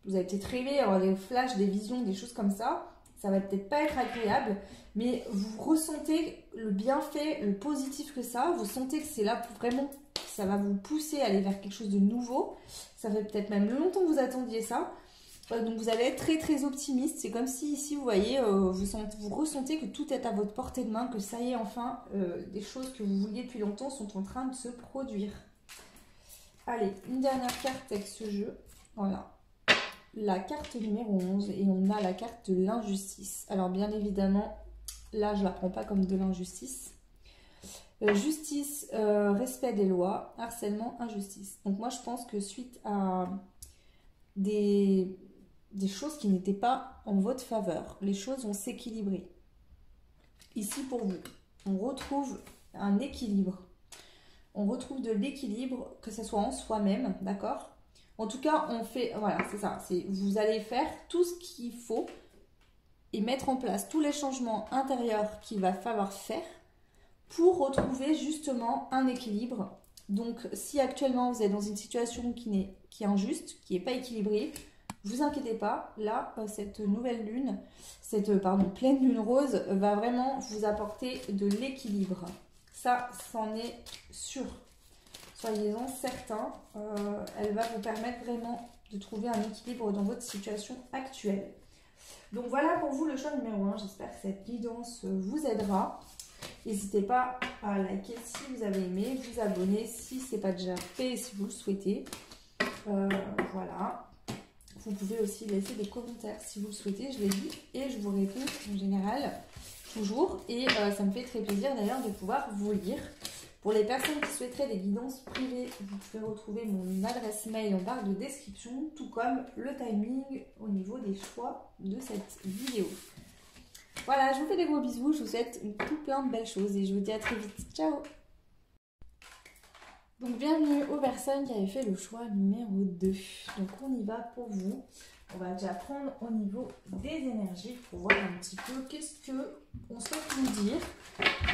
Vous avez peut-être rêvé, avoir des flashs, des visions, des choses comme ça. Ça va peut-être pas être agréable, mais vous ressentez le bienfait, le positif que ça. Vous sentez que c'est là pour vraiment... Ça va vous pousser à aller vers quelque chose de nouveau. Ça fait peut-être même longtemps que vous attendiez ça. Ouais, donc vous allez être très très optimiste. C'est comme si ici, vous voyez, vous ressentez que tout est à votre portée de main, que ça y est, enfin, des choses que vous vouliez depuis longtemps sont en train de se produire. Allez, une dernière carte avec ce jeu. Voilà. La carte numéro 11 et on a la carte de l'injustice. Alors bien évidemment, là, je ne la prends pas comme de l'injustice. Justice, respect des lois, harcèlement, injustice. Donc moi, je pense que suite à des choses qui n'étaient pas en votre faveur, les choses vont s'équilibrer. Ici, pour vous, on retrouve un équilibre. On retrouve de l'équilibre, que ce soit en soi-même, d'accord? En tout cas, on fait, voilà, c'est ça. Vous allez faire tout ce qu'il faut et mettre en place tous les changements intérieurs qu'il va falloir faire pour retrouver justement un équilibre. Donc, si actuellement vous êtes dans une situation qui est injuste, qui n'est pas équilibrée, vous inquiétez pas, là, cette nouvelle lune, pleine lune rose va vraiment vous apporter de l'équilibre. Ça, c'en est sûr. Soyez-en certains, elle va vous permettre vraiment de trouver un équilibre dans votre situation actuelle. Donc voilà pour vous le choix numéro 1. J'espère que cette guidance vous aidera. N'hésitez pas à liker si vous avez aimé, vous abonner si ce n'est pas déjà fait et si vous le souhaitez. Voilà. Vous pouvez aussi laisser des commentaires si vous le souhaitez, je l'ai dit, et je vous réponds en général toujours. Et ça me fait très plaisir d'ailleurs de pouvoir vous lire. Pour les personnes qui souhaiteraient des guidances privées, vous pouvez retrouver mon adresse mail en barre de description, tout comme le timing au niveau des choix de cette vidéo. Voilà, je vous fais des gros bisous, je vous souhaite tout plein de belles choses et je vous dis à très vite. Ciao! Donc bienvenue aux personnes qui avaient fait le choix numéro 2. Donc on y va pour vous. On va déjà prendre au niveau des énergies pour voir un petit peu qu'est-ce qu'on souhaite nous dire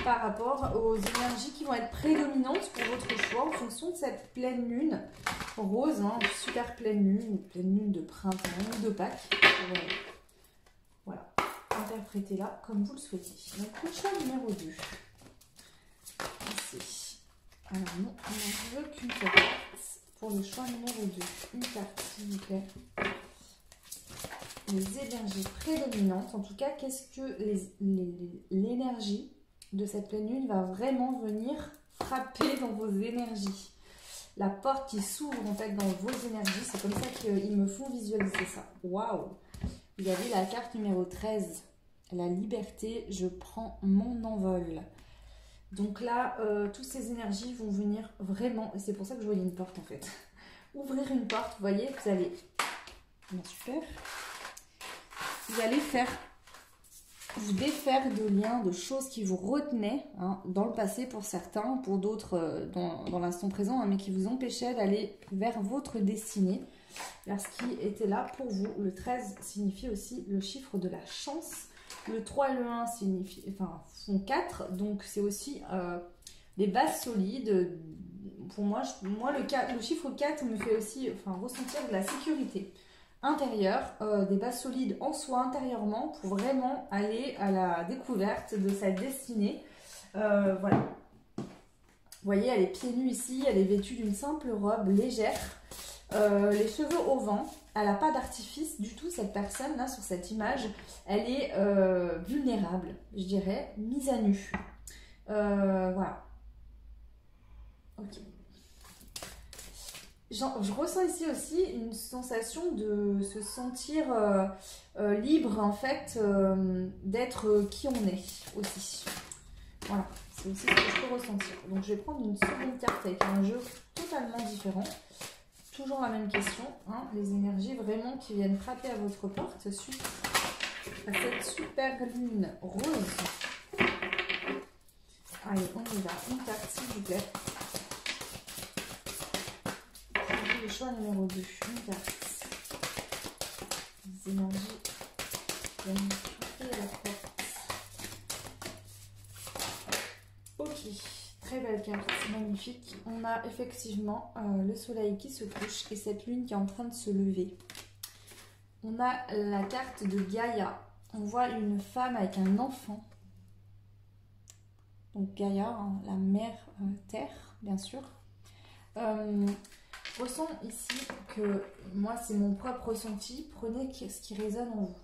par rapport aux énergies qui vont être prédominantes pour votre choix en fonction de cette pleine lune rose, hein, super pleine lune de printemps ou de Pâques. Voilà, interprétez-la comme vous le souhaitez. Donc le choix numéro 2. Ici. Alors non, on n'en veut qu'une seule carte pour le choix numéro 2. Une carte s'il vous plaît. Les énergies prédominantes, en tout cas, qu'est-ce que l'énergie de cette pleine lune va vraiment venir frapper dans vos énergies. La porte qui s'ouvre en fait dans vos énergies, c'est comme ça qu'ils me font visualiser ça. Waouh! Vous avez la carte numéro 13, la liberté, je prends mon envol. Donc là, toutes ces énergies vont venir vraiment, et c'est pour ça que je voyais une porte en fait. Ouvrir une porte, vous voyez, vous allez... Bon, super. Vous allez vous défaire de liens, de choses qui vous retenaient hein, dans le passé pour certains, pour d'autres dans l'instant présent, hein, mais qui vous empêchaient d'aller vers votre destinée, vers ce qui était là pour vous. Le 13 signifie aussi le chiffre de la chance. Le 3 et le 1 font 4, donc c'est aussi des bases solides. Pour moi, le chiffre 4 me fait aussi ressentir de la sécurité intérieure, des bases solides en soi intérieurement pour vraiment aller à la découverte de sa destinée. Voilà. Vous voyez, elle est pieds nus ici, elle est vêtue d'une simple robe légère, les cheveux au vent. Elle n'a pas d'artifice du tout, cette personne là sur cette image. Elle est vulnérable, je dirais, mise à nu. Voilà. Ok. Je ressens ici aussi une sensation de se sentir libre en fait, d'être qui on est aussi. Voilà, c'est aussi ce que je peux ressentir. Donc je vais prendre une seconde carte avec un jeu totalement différent. Toujours la même question, hein, les énergies vraiment qui viennent frapper à votre porte suite à cette super lune rose. Allez, on y va. Une carte s'il vous plaît. Le choix numéro 2, une carte. Les énergies viennent frapper à la porte. Ok. Très belle carte, magnifique. On a effectivement le soleil qui se couche et cette lune qui est en train de se lever. On a la carte de Gaïa. On voit une femme avec un enfant. Donc Gaïa, hein, la mère terre, bien sûr. ressens ici que moi c'est mon propre ressenti, prenez ce qui résonne en vous.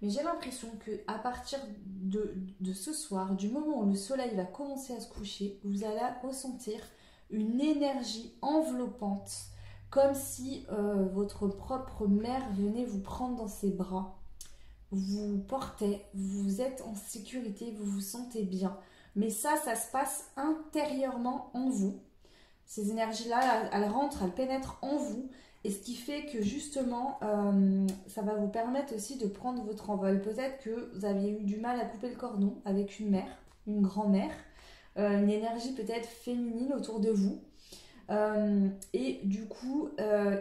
Mais j'ai l'impression que à partir de ce soir, du moment où le soleil va commencer à se coucher, vous allez ressentir une énergie enveloppante, comme si votre propre mère venait vous prendre dans ses bras, vous portait, vous êtes en sécurité, vous vous sentez bien. Mais ça se passe intérieurement en vous. Ces énergies-là, elles rentrent, elles pénètrent en vous. Et ce qui fait que justement, ça va vous permettre aussi de prendre votre envol. Peut-être que vous aviez eu du mal à couper le cordon avec une mère, une grand-mère, une énergie peut-être féminine autour de vous. Et du coup,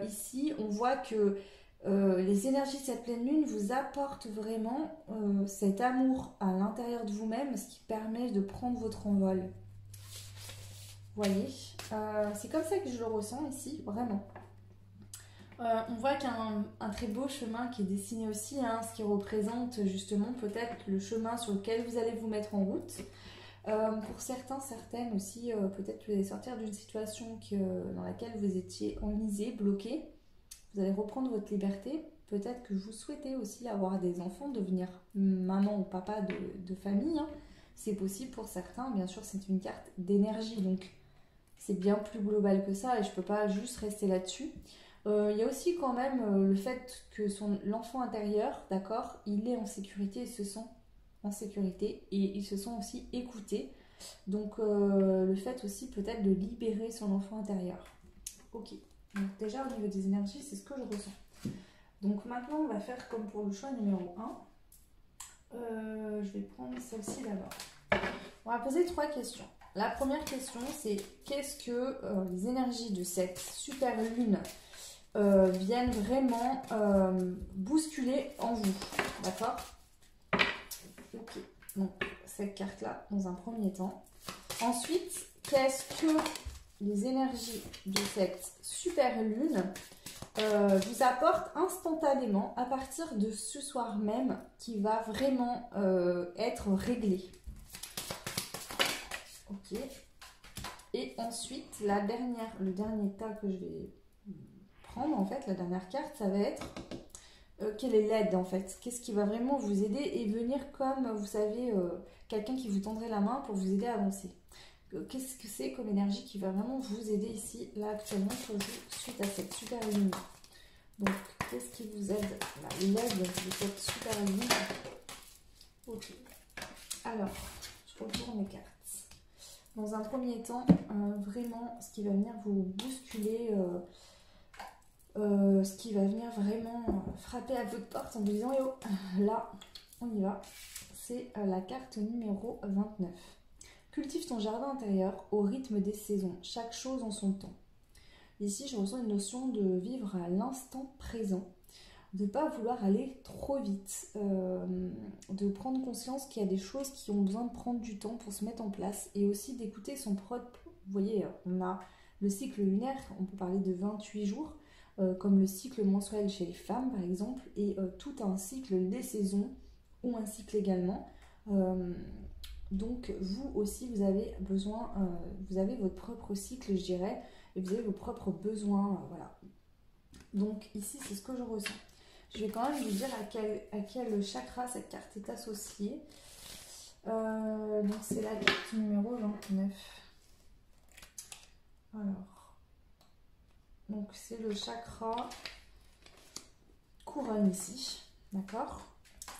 ici, on voit que les énergies de cette pleine lune vous apportent vraiment cet amour à l'intérieur de vous-même, ce qui permet de prendre votre envol. Vous voyez, c'est comme ça que je le ressens ici, vraiment. On voit qu'il y a un très beau chemin qui est dessiné aussi, hein, ce qui représente justement peut-être le chemin sur lequel vous allez vous mettre en route. Pour certains, certaines aussi, peut-être que vous allez sortir d'une situation dans laquelle vous étiez enlisé, bloqué. Vous allez reprendre votre liberté. Peut-être que vous souhaitez aussi avoir des enfants, devenir maman ou papa de famille. Hein. C'est possible pour certains. Bien sûr, c'est une carte d'énergie, donc c'est bien plus global que ça et je ne peux pas juste rester là-dessus. Il y a aussi quand même le fait que l'enfant intérieur, d'accord, il est en sécurité, il se sent en sécurité et il se sent aussi écouté. Donc le fait aussi peut-être de libérer son enfant intérieur. Ok, donc déjà au niveau des énergies, c'est ce que je ressens. Donc maintenant on va faire comme pour le choix numéro 1. Je vais prendre celle-ci d'abord. On va poser 3 questions. La première question c'est qu'est-ce que les énergies de cette super lune viennent vraiment bousculer en vous, d'accord? Ok, donc cette carte-là dans un premier temps. Ensuite, qu'est-ce que les énergies de cette super lune vous apportent instantanément à partir de ce soir même qui va vraiment être réglé? Ok. Et ensuite, le dernier tas que je vais prendre, en fait, la dernière carte, ça va être quelle est l'aide en fait? Qu'est-ce qui va vraiment vous aider et venir comme, vous savez, quelqu'un qui vous tendrait la main pour vous aider à avancer? Qu'est-ce que c'est comme énergie qui va vraiment vous aider ici, là, actuellement, sur vous, suite à cette super lune? Donc, qu'est-ce qui vous aide? L'aide de cette super lune. Ok. Alors, je retourne mes cartes. Dans un premier temps, vraiment, ce qui va venir vous bousculer, ce qui va venir vraiment frapper à votre porte en vous disant « Yo, là, on y va », c'est la carte numéro 29. Cultive ton jardin intérieur au rythme des saisons, chaque chose en son temps. Ici, je ressens une notion de vivre à l'instant présent, de ne pas vouloir aller trop vite, de prendre conscience qu'il y a des choses qui ont besoin de prendre du temps pour se mettre en place et aussi d'écouter son propre... Vous voyez, on a le cycle lunaire, on peut parler de 28 jours, comme le cycle menstruel chez les femmes par exemple, et tout un cycle des saisons ou un cycle également. Donc vous aussi vous avez besoin, vous avez votre propre cycle je dirais, et vous avez vos propres besoins, voilà. Donc ici c'est ce que je ressens. Je vais quand même vous dire à quel chakra cette carte est associée. Donc c'est la carte numéro 29. Alors, donc c'est le chakra couronne ici, d'accord?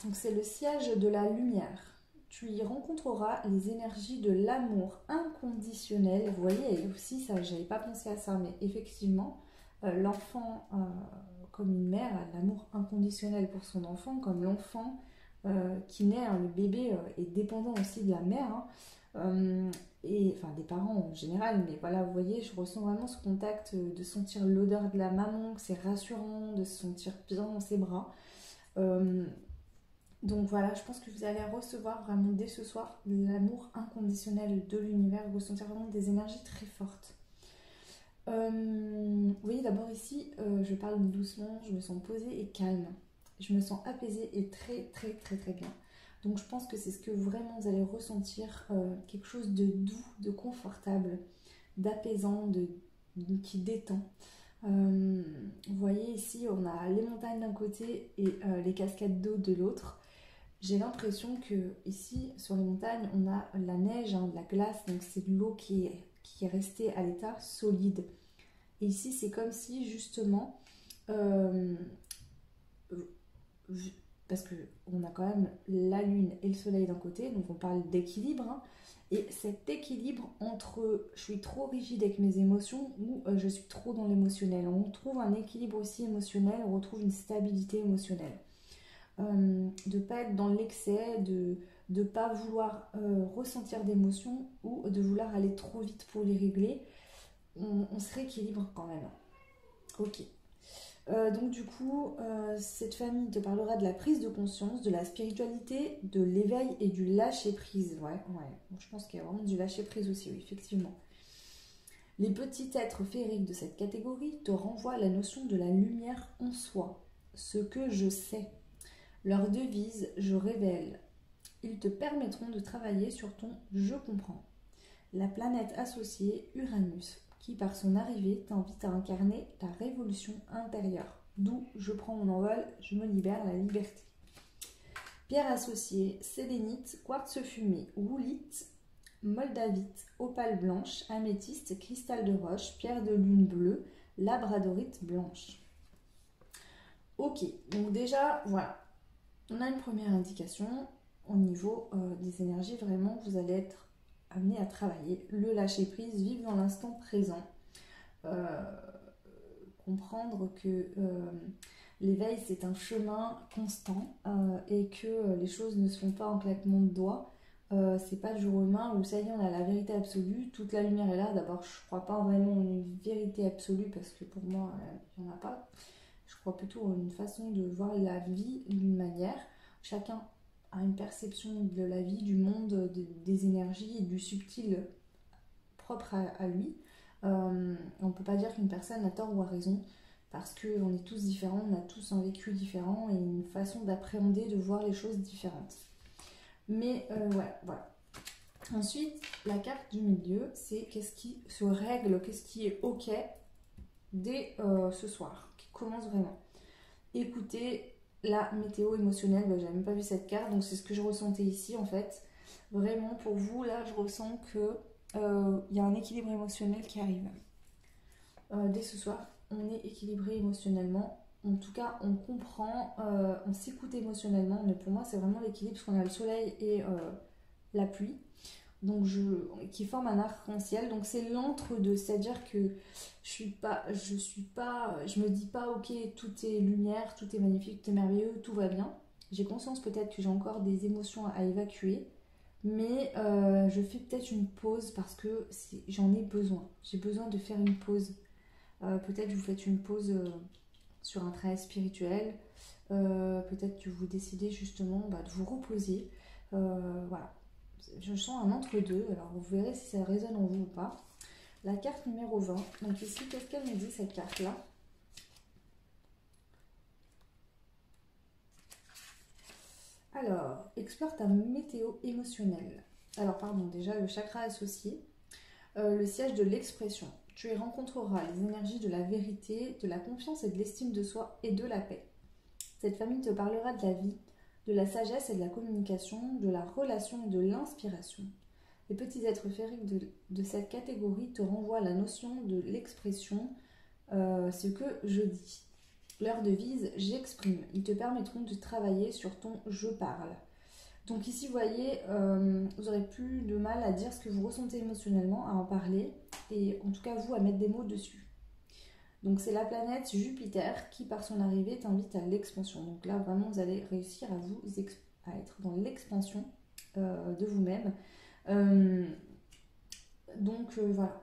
Donc c'est le siège de la lumière. Tu y rencontreras les énergies de l'amour inconditionnel. Vous voyez, aussi ça, j'avais pas pensé à ça, mais effectivement, l'enfant, comme une mère, a de l'amour inconditionnel pour son enfant, comme l'enfant qui naît, hein, le bébé est dépendant aussi de la mère, hein, et enfin des parents en général, mais voilà, vous voyez, je ressens vraiment ce contact de sentir l'odeur de la maman, que c'est rassurant, de se sentir bien dans ses bras. Donc voilà, je pense que vous allez recevoir vraiment dès ce soir l'amour inconditionnel de l'univers, vous ressentir vraiment des énergies très fortes. Vous voyez d'abord ici, je parle doucement, je me sens posée et calme. Je me sens apaisée et très très très très bien. Donc je pense que c'est ce que vraiment vous allez ressentir, quelque chose de doux, de confortable, d'apaisant, qui détend. Vous voyez ici, on a les montagnes d'un côté et les cascades d'eau de l'autre. J'ai l'impression que ici, sur les montagnes, on a la neige, hein, de la glace, donc c'est de l'eau qui est restée à l'état solide. Et ici, c'est comme si justement, parce qu'on a quand même la lune et le soleil d'un côté, donc on parle d'équilibre, hein, et cet équilibre entre je suis trop rigide avec mes émotions ou je suis trop dans l'émotionnel. On trouve un équilibre aussi émotionnel, on retrouve une stabilité émotionnelle. De ne pas être dans l'excès, de ne pas vouloir ressentir d'émotions ou de vouloir aller trop vite pour les régler. On se rééquilibre quand même. Ok. Donc du coup, cette famille te parlera de la prise de conscience, de la spiritualité, de l'éveil et du lâcher-prise. Ouais. Bon, je pense qu'il y a vraiment du lâcher-prise aussi, oui, effectivement. Les petits êtres féeriques de cette catégorie te renvoient à la notion de la lumière en soi. Ce que je sais. Leur devise, je révèle. Ils te permettront de travailler sur ton je comprends. La planète associée, Uranus, qui par son arrivée t'invite à incarner ta révolution intérieure. D'où je prends mon envol, je me libère, la liberté. Pierre associée, sélénite, quartz fumé, roulite, moldavite, opale blanche, améthyste, cristal de roche, pierre de lune bleue, labradorite blanche. Ok, donc déjà, voilà. On a une première indication au niveau des énergies. Vraiment, vous allez être amené à travailler le lâcher prise, vivre dans l'instant présent, comprendre que l'éveil c'est un chemin constant et que les choses ne se font pas en claquement de doigts. C'est pas du jour au lendemain où ça y est, on a la vérité absolue, toute la lumière est là. D'abord, je crois pas vraiment en une vérité absolue parce que pour moi, il n'y en a pas. Je crois plutôt en une façon de voir la vie d'une manière. Chacun a une perception de la vie, du monde, des énergies et du subtil propre à lui. On ne peut pas dire qu'une personne a tort ou a raison parce qu'on est tous différents, on a tous un vécu différent et une façon d'appréhender, de voir les choses différentes. Mais voilà. Ensuite, la carte du milieu, c'est qu'est-ce qui se règle, qu'est-ce qui est ok dès ce soir, qui commence vraiment. Écoutez la météo émotionnelle, j'avais même pas vu cette carte, donc c'est ce que je ressentais ici en fait. Vraiment pour vous, là je ressens que y a un équilibre émotionnel qui arrive. Dès ce soir, on est équilibré émotionnellement. En tout cas, on comprend, on s'écoute émotionnellement. Mais pour moi, c'est vraiment l'équilibre parce qu'on a le soleil et la pluie. Donc qui forme un arc-en-ciel. Donc c'est l'entre-deux, c'est-à-dire que je me dis pas ok, tout est lumière, tout est magnifique, tout est merveilleux, tout va bien. J'ai conscience peut-être que j'ai encore des émotions à évacuer, mais je fais peut-être une pause parce que j'en ai besoin. J'ai besoin de faire une pause. Peut-être vous faites une pause sur un travail spirituel. Peut-être que vous décidez justement de vous reposer. Voilà. Je sens un entre-deux, alors vous verrez si ça résonne en vous ou pas. La carte numéro 20, donc ici, qu'est-ce qu'elle me dit cette carte-là? Alors, explore ta météo émotionnelle. Alors, pardon, déjà le chakra associé, le siège de l'expression. Tu y rencontreras les énergies de la vérité, de la confiance et de l'estime de soi et de la paix. Cette famille te parlera de la vie, de la sagesse et de la communication, de la relation et de l'inspiration. Les petits êtres féeriques de cette catégorie te renvoient à la notion de l'expression, ce que je dis. Leur devise, j'exprime. Ils te permettront de travailler sur ton je parle. Donc ici, vous voyez, vous aurez plus de mal à dire ce que vous ressentez émotionnellement, à en parler, et en tout cas vous à mettre des mots dessus. Donc c'est la planète Jupiter qui par son arrivée t'invite à l'expansion. Donc là vraiment vous allez réussir à être dans l'expansion de vous-même. Voilà.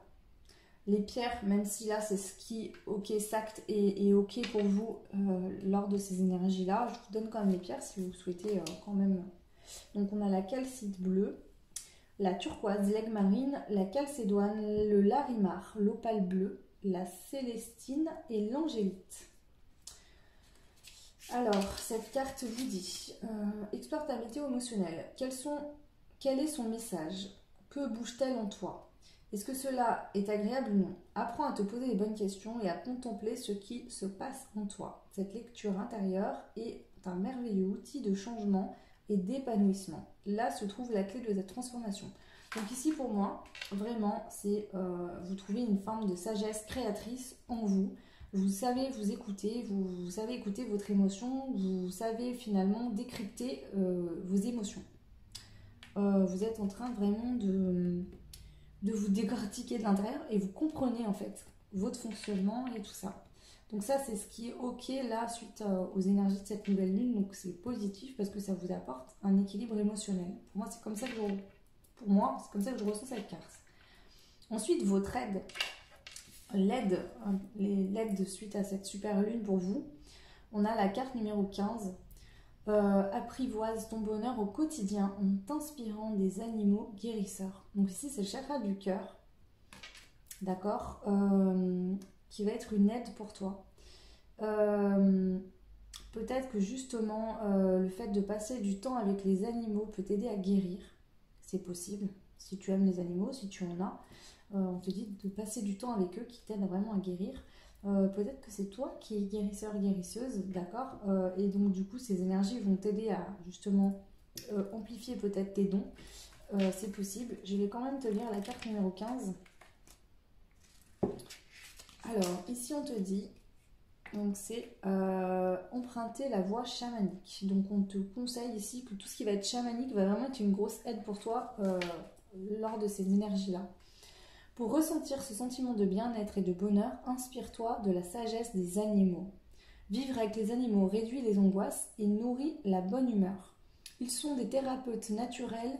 Les pierres, même si là c'est ce qui s'acte et ok pour vous lors de ces énergies-là, je vous donne quand même les pierres si vous souhaitez quand même. Donc on a la calcite bleue, la turquoise, l'aigle marine, la calcédoine, le larimar, l'opale bleue, la célestine et l'angélite. Alors, cette carte vous dit explore ta météo émotionnelle. Quel est son message? Que bouge-t-elle en toi? Est-ce que cela est agréable ou non? Apprends à te poser les bonnes questions et à contempler ce qui se passe en toi. Cette lecture intérieure est un merveilleux outil de changement et d'épanouissement. Là se trouve la clé de cette transformation. Donc ici pour moi, vraiment, c'est vous trouvez une forme de sagesse créatrice en vous. Vous savez vous écouter, vous savez écouter votre émotion, vous savez finalement décrypter vos émotions. Vous êtes en train vraiment de vous décortiquer de l'intérieur et vous comprenez en fait votre fonctionnement et tout ça. Donc ça c'est ce qui est ok là suite aux énergies de cette nouvelle lune, donc c'est positif parce que ça vous apporte un équilibre émotionnel. Pour moi c'est comme ça que je ressens cette carte. Ensuite votre aide, l'aide suite à cette super lune pour vous, on a la carte numéro 15. Apprivoise ton bonheur au quotidien en t'inspirant des animaux guérisseurs. Donc ici c'est le chakra du cœur, d'accord, qui va être une aide pour toi. Peut-être que justement le fait de passer du temps avec les animaux peut t'aider à guérir, c'est possible, si tu aimes les animaux, si tu en as, on te dit de passer du temps avec eux qui t'aident vraiment à guérir. Peut-être que c'est toi qui es guérisseur, guérisseuse, d'accord, et donc du coup ces énergies vont t'aider à justement amplifier peut-être tes dons, c'est possible. Je vais quand même te lire la carte numéro 15. Alors ici on te dit, donc c'est emprunter la voie chamanique. Donc on te conseille ici que tout ce qui va être chamanique va vraiment être une grosse aide pour toi lors de ces énergies-là. Pour ressentir ce sentiment de bien-être et de bonheur, inspire-toi de la sagesse des animaux. Vivre avec les animaux réduit les angoisses et nourrit la bonne humeur. Ils sont des thérapeutes naturels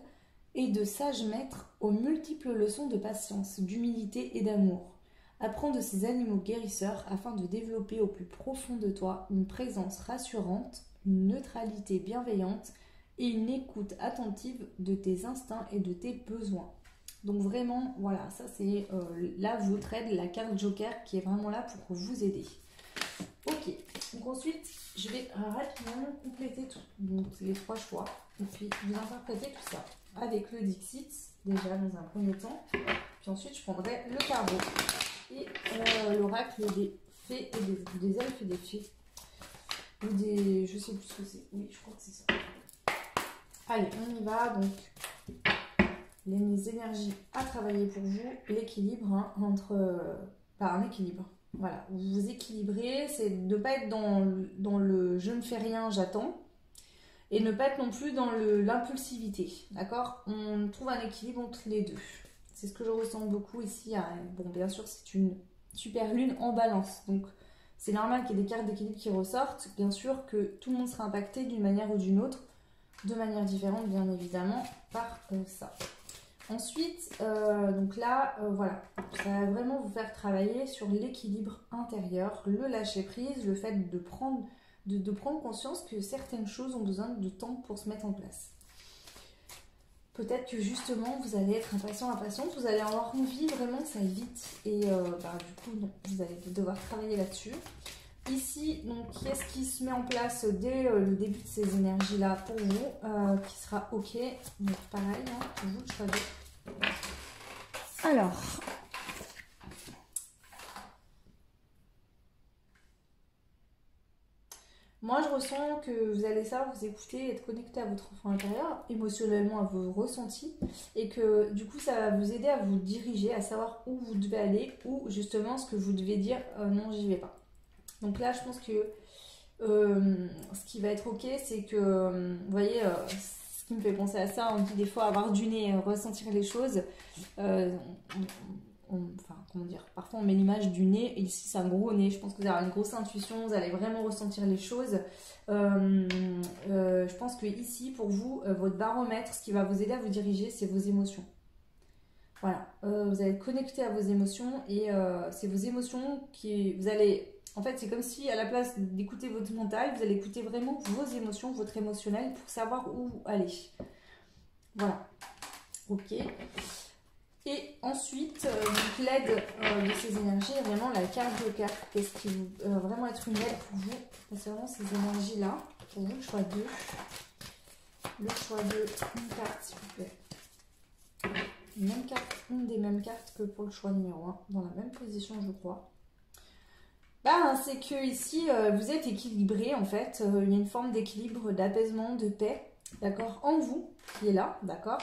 et de sages maîtres aux multiples leçons de patience, d'humilité et d'amour. Apprends de ces animaux guérisseurs afin de développer au plus profond de toi une présence rassurante, une neutralité bienveillante et une écoute attentive de tes instincts et de tes besoins. Donc vraiment, voilà, ça c'est là votre aide, la carte Joker qui est vraiment là pour vous aider. Ok, donc ensuite, je vais rapidement compléter donc, les 3 choix et puis vous interpréter tout ça avec le Dixit, déjà dans un premier temps. Puis ensuite, je prendrai le tarot et l'oracle des fées et des elfes et des fées. Ou des... je sais plus ce que c'est. Oui, je crois que c'est ça. Allez, on y va donc. Les énergies à travailler pour vous, l'équilibre entre... un équilibre. Voilà, vous vous équilibrez, c'est de ne pas être dans le je ne fais rien, j'attends, et ne pas être non plus dans l'impulsivité, d'accord? On trouve un équilibre entre les deux. C'est ce que je ressens beaucoup ici. Bon, bien sûr, c'est une super lune en balance, donc c'est normal qu'il y ait des cartes d'équilibre qui ressortent. Bien sûr que tout le monde sera impacté d'une manière ou d'une autre, de manière différente, bien évidemment, par ça. Ensuite, donc là, voilà, ça va vraiment vous faire travailler sur l'équilibre intérieur, le lâcher-prise, le fait de prendre conscience que certaines choses ont besoin de temps pour se mettre en place. Peut-être que justement, vous allez être impatiente, vous allez avoir envie vraiment que ça aille vite. Et du coup, non, vous allez devoir travailler là-dessus. Ici, donc, qu'est-ce qui se met en place dès le début de ces énergies-là pour vous, qui sera ok. Donc pareil, hein, pour vous de choisir. Alors, moi je ressens que vous allez savoir vous écouter, être connecté à votre enfant intérieur, émotionnellement à vos ressentis, et que du coup ça va vous aider à vous diriger, à savoir où vous devez aller, ou justement ce que vous devez dire non j'y vais pas. Donc là je pense que ce qui va être ok, c'est que vous voyez, ce qui me fait penser à ça, on dit des fois avoir du nez, ressentir les choses. Enfin, comment dire, parfois on met l'image du nez, et ici c'est un gros nez. Je pense que vous allez avoir une grosse intuition, vous allez vraiment ressentir les choses. Je pense que ici, pour vous, votre baromètre, ce qui va vous aider à vous diriger, c'est vos émotions. Voilà, vous allez être connecté à vos émotions, et c'est vos émotions qui... Vous allez... En fait, c'est comme si, à la place d'écouter votre mental, vous allez écouter vraiment vos émotions, votre émotionnel, pour savoir où aller. Voilà. Ok. Et ensuite, l'aide de ces énergies est vraiment la carte Joker. Qu'est-ce qui va vraiment être une aide pour vous? C'est vraiment ces énergies-là. Pour vous, le choix 2. Le choix 2, une carte, s'il vous plaît. même carte, une des mêmes cartes que pour le choix numéro 1, dans la même position je crois. Bah, c'est que ici, vous êtes équilibré en fait. Il y a une forme d'équilibre, d'apaisement, de paix, d'accord, en vous, qui est là, d'accord.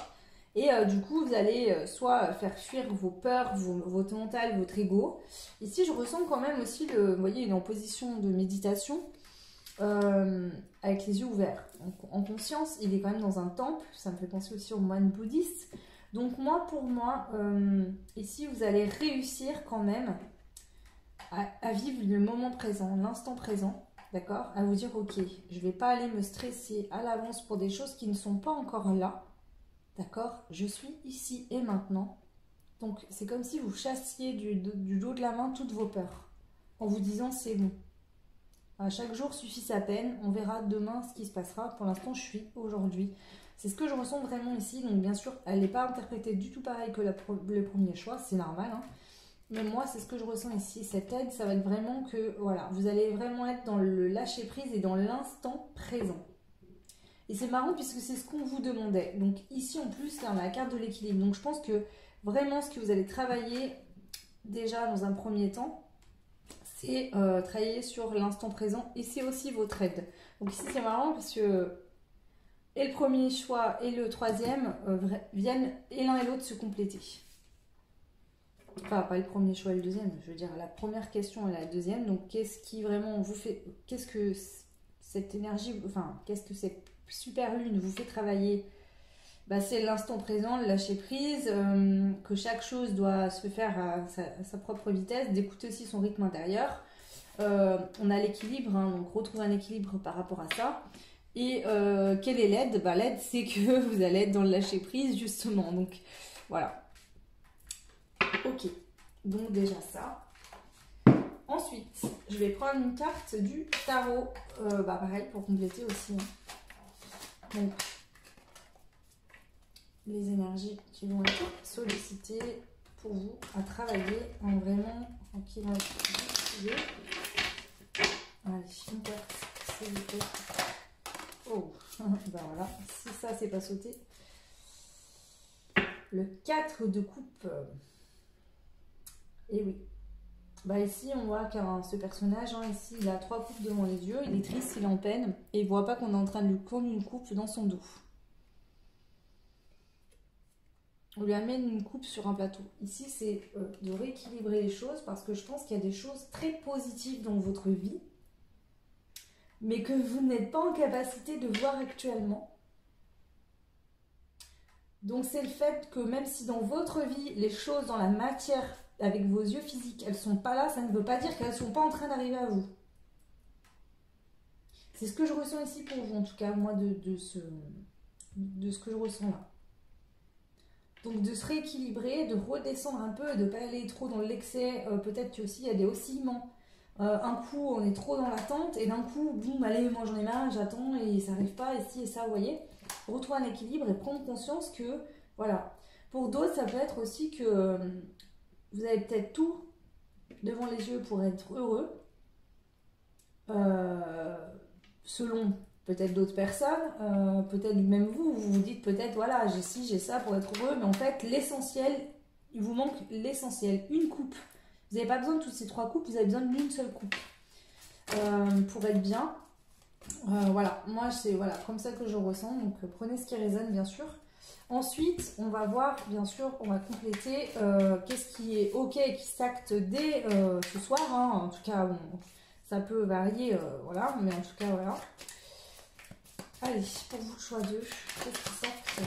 Et du coup, vous allez soit faire fuir vos peurs, votre mental, votre ego. Ici, je ressens quand même aussi, vous voyez, il est en position de méditation, avec les yeux ouverts. Donc, en conscience, il est quand même dans un temple. Ça me fait penser aussi aux moines bouddhistes. Donc moi, pour moi, ici, vous allez réussir quand même à vivre le moment présent, l'instant présent, d'accord? À vous dire, ok, je ne vais pas aller me stresser à l'avance pour des choses qui ne sont pas encore là, d'accord? Je suis ici et maintenant. Donc, c'est comme si vous chassiez du dos de la main toutes vos peurs, en vous disant, c'est bon. À chaque jour suffit sa peine, on verra demain ce qui se passera. Pour l'instant, je suis aujourd'hui. C'est ce que je ressens vraiment ici. Donc, bien sûr, elle n'est pas interprétée du tout pareil que le premier choix, c'est normal, hein. Mais moi, c'est ce que je ressens ici. Cette aide, ça va être vraiment que, voilà, vous allez vraiment être dans le lâcher-prise et dans l'instant présent. Et c'est marrant puisque c'est ce qu'on vous demandait. Donc ici, en plus, là, on a la carte de l'équilibre. Donc je pense que vraiment, ce que vous allez travailler déjà dans un premier temps, c'est travailler sur l'instant présent. Et c'est aussi votre aide. Donc ici, c'est marrant parce que et le premier choix et le troisième viennent et l'un et l'autre se compléter. Enfin, pas le premier choix et le deuxième, je veux dire la première question et la deuxième. Donc, qu'est-ce qui vraiment vous fait... Qu'est-ce que cette énergie... Enfin, qu'est-ce que cette super lune vous fait travailler? Bah, c'est l'instant présent, le lâcher prise, que chaque chose doit se faire à sa propre vitesse, d'écouter aussi son rythme intérieur. On a l'équilibre, hein, donc retrouver un équilibre par rapport à ça. Et quelle est l'aide? Bah, l'aide, c'est que vous allez être dans le lâcher prise, justement. Donc, voilà. Ok, donc déjà ça. Ensuite, je vais prendre une carte du tarot. Bah pareil, pour compléter aussi. Donc, les énergies qui vont être sollicitées pour vous à travailler en vraiment... En qui vont être utilisées. Allez, une carte, s'il vous plaît. Oh, bah voilà, si ça c'est pas sauté. Le 4 de coupe. Et oui. Bah ici, on voit qu'un ce personnage, hein, ici, il a 3 coupes devant les yeux. Il est triste, il est en peine. Et il voit pas qu'on est en train de lui prendre une coupe dans son dos. On lui amène une coupe sur un plateau. Ici, c'est de rééquilibrer les choses parce que je pense qu'il y a des choses très positives dans votre vie, mais que vous n'êtes pas en capacité de voir actuellement. Donc c'est le fait que même si dans votre vie, les choses dans la matière, avec vos yeux physiques, elles ne sont pas là, ça ne veut pas dire qu'elles ne sont pas en train d'arriver à vous. C'est ce que je ressens ici pour vous, en tout cas, moi, de ce que je ressens là. Donc de se rééquilibrer, de redescendre un peu, de ne pas aller trop dans l'excès. Peut-être qu'aussi il y a des oscillements. Un coup, on est trop dans l'attente, et d'un coup, boum, allez, moi j'en ai marre, j'attends, et ça n'arrive pas, et ci et ça, vous voyez. Retrouver un équilibre et prendre conscience que, voilà. Pour d'autres, ça peut être aussi que vous avez peut-être tout devant les yeux pour être heureux, selon peut-être d'autres personnes, peut-être même vous vous dites peut-être, voilà, j'ai ci, j'ai ça pour être heureux, mais en fait, l'essentiel, il vous manque l'essentiel, une coupe. Vous n'avez pas besoin de toutes ces 3 coupes, vous avez besoin d'une seule coupe pour être bien. Voilà, moi c'est voilà, comme ça que je ressens, donc prenez ce qui résonne bien sûr. Ensuite, on va voir, bien sûr, on va compléter qu'est-ce qui est ok et qui s'acte dès ce soir. Hein. En tout cas, bon, ça peut varier, voilà, mais en tout cas, voilà. Allez, pour vous, choix 2, qu'est-ce qui s'acte?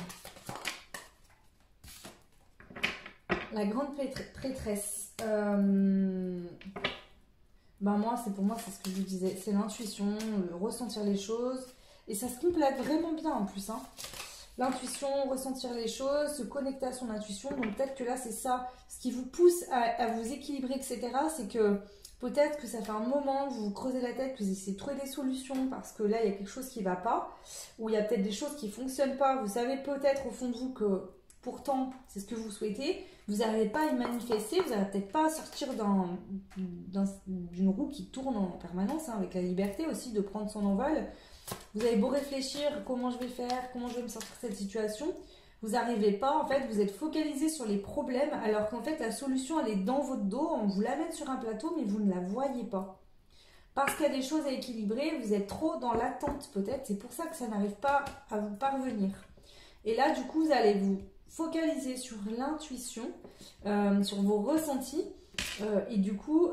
La grande prêtresse. Ben moi, pour moi, c'est ce que je vous disais. C'est l'intuition, ressentir les choses. Et ça se complète vraiment bien en plus. Hein. L'intuition, ressentir les choses, se connecter à son intuition. Donc peut-être que là, c'est ça. Ce qui vous pousse à vous équilibrer, etc. C'est que peut-être que ça fait un moment que vous vous creusez la tête, que vous essayez de trouver des solutions parce que là, il y a quelque chose qui ne va pas. Ou il y a peut-être des choses qui ne fonctionnent pas. Vous savez peut-être au fond de vous que pourtant, c'est ce que vous souhaitez. Vous n'arrivez pas à y manifester, vous n'arrivez peut-être pas à sortir d'une roue qui tourne en permanence, hein, avec la liberté aussi de prendre son envol. Vous avez beau réfléchir, comment je vais faire, comment je vais me sortir de cette situation. Vous n'arrivez pas, en fait, vous êtes focalisé sur les problèmes, alors qu'en fait, la solution, elle est dans votre dos, on vous l'amène sur un plateau, mais vous ne la voyez pas. Parce qu'il y a des choses à équilibrer, vous êtes trop dans l'attente peut-être, c'est pour ça que ça n'arrive pas à vous parvenir. Et là, du coup, vous allez vous focaliser sur l'intuition, sur vos ressentis, et du coup,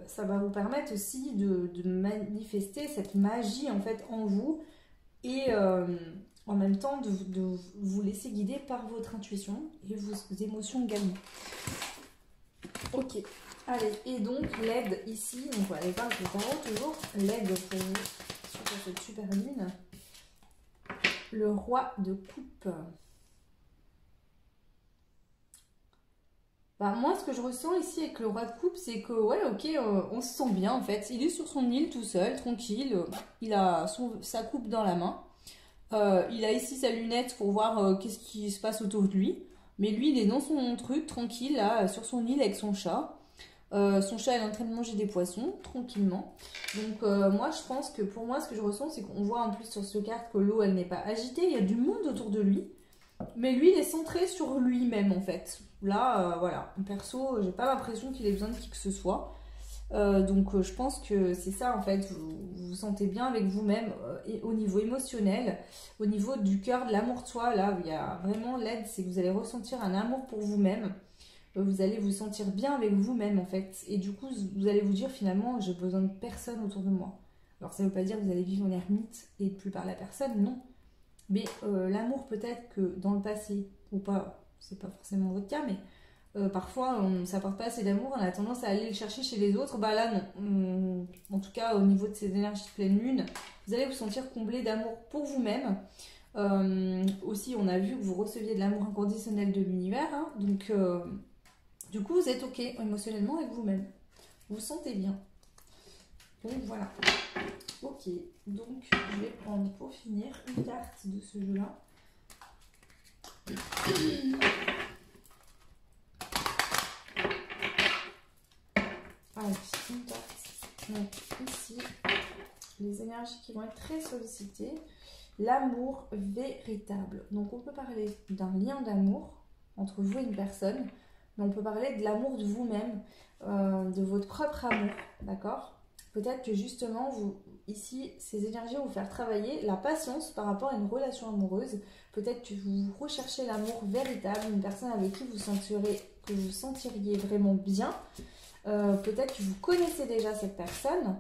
ça va vous permettre aussi de manifester cette magie en fait en vous, et en même temps de vous laisser guider par votre intuition et vos émotions également. Ok. Allez, et donc l'aide ici, donc on va aller voir le tarot toujours, l'aide pour vous sur cette super lune, le roi de coupe. Bah, moi, ce que je ressens ici avec le roi de coupe, c'est que, ouais, ok, on se sent bien en fait. Il est sur son île tout seul, tranquille, il a sa coupe dans la main. Il a ici sa lunette pour voir qu'est-ce qui se passe autour de lui. Mais lui, il est dans son truc, tranquille, là, sur son île avec son chat. Son chat est en train de manger des poissons, tranquillement. Donc moi, je pense que pour moi, ce que je ressens, c'est qu'on voit en plus sur ce carte que l'eau, elle n'est pas agitée. Il y a du monde autour de lui. Mais lui, il est centré sur lui-même, en fait. Là, voilà. Perso, j'ai pas l'impression qu'il ait besoin de qui que ce soit. Donc je pense que c'est ça en fait, vous vous sentez bien avec vous-même et au niveau émotionnel, au niveau du cœur, de l'amour de soi, là où il y a vraiment l'aide, c'est que vous allez ressentir un amour pour vous-même, vous allez vous sentir bien avec vous-même en fait, et du coup vous allez vous dire finalement j'ai besoin de personne autour de moi. Alors ça veut pas dire que vous allez vivre en ermite et plus parler à personne, non, mais l'amour peut-être que dans le passé, ou pas, c'est pas forcément votre cas, mais parfois, on ne s'apporte pas assez d'amour, on a tendance à aller le chercher chez les autres. Bah là, non. En tout cas, au niveau de ces énergies de pleine lune, vous allez vous sentir comblé d'amour pour vous-même. Aussi, on a vu que vous receviez de l'amour inconditionnel de l'univers. Hein, donc, du coup, vous êtes OK émotionnellement avec vous-même. Vous vous sentez bien. Donc, voilà. OK. Donc, je vais prendre pour finir une carte de ce jeu-là. Allez, une carte. Donc ici, les énergies qui vont être très sollicitées. L'amour véritable. Donc on peut parler d'un lien d'amour entre vous et une personne, mais on peut parler de l'amour de vous-même, de votre propre amour, d'accord? Peut-être que justement, ici, ces énergies vont vous faire travailler la patience par rapport à une relation amoureuse. Peut-être que vous recherchez l'amour véritable, une personne avec qui que vous sentiriez vraiment bien. Peut-être que vous connaissez déjà cette personne,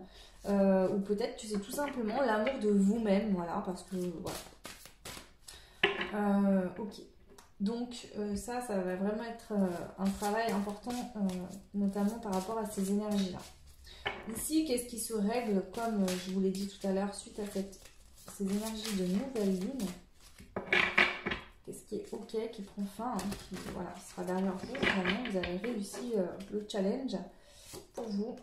ou peut-être que c'est tout simplement l'amour de vous-même, voilà, parce que, voilà. Ok. Donc, ça va vraiment être un travail important, notamment par rapport à ces énergies-là. Ici, qu'est-ce qui se règle, comme je vous l'ai dit tout à l'heure, suite à ces énergies de nouvelle lune? Qu'est-ce qui est ok, qui prend fin, hein, qui voilà, sera derrière vous, vraiment, vous avez réussi le challenge. Pour vous,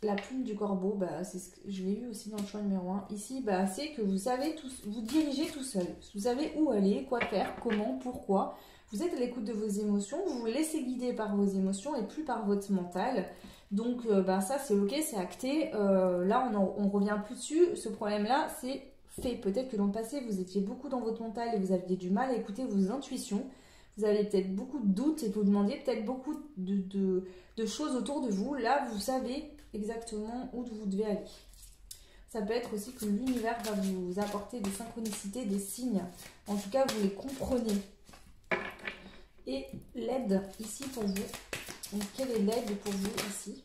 la plume du corbeau, bah, je l'ai eu aussi dans le choix numéro 1. Ici, bah, c'est que vous savez vous dirigez tout seul. Vous savez où aller, quoi faire, comment, pourquoi. Vous êtes à l'écoute de vos émotions, vous vous laissez guider par vos émotions et plus par votre mental. Donc bah, ça c'est ok, c'est acté. Là on revient plus dessus. Ce problème-là, c'est fait. Peut-être que dans le passé, vous étiez beaucoup dans votre mental et vous aviez du mal à écouter vos intuitions. Vous avez peut-être beaucoup de doutes et vous demandiez peut-être beaucoup de choses autour de vous. Là, vous savez exactement où vous devez aller. Ça peut être aussi que l'univers va vous apporter des synchronicités, des signes. En tout cas, vous les comprenez. Et l'aide ici pour vous. Donc, quelle est l'aide pour vous ici?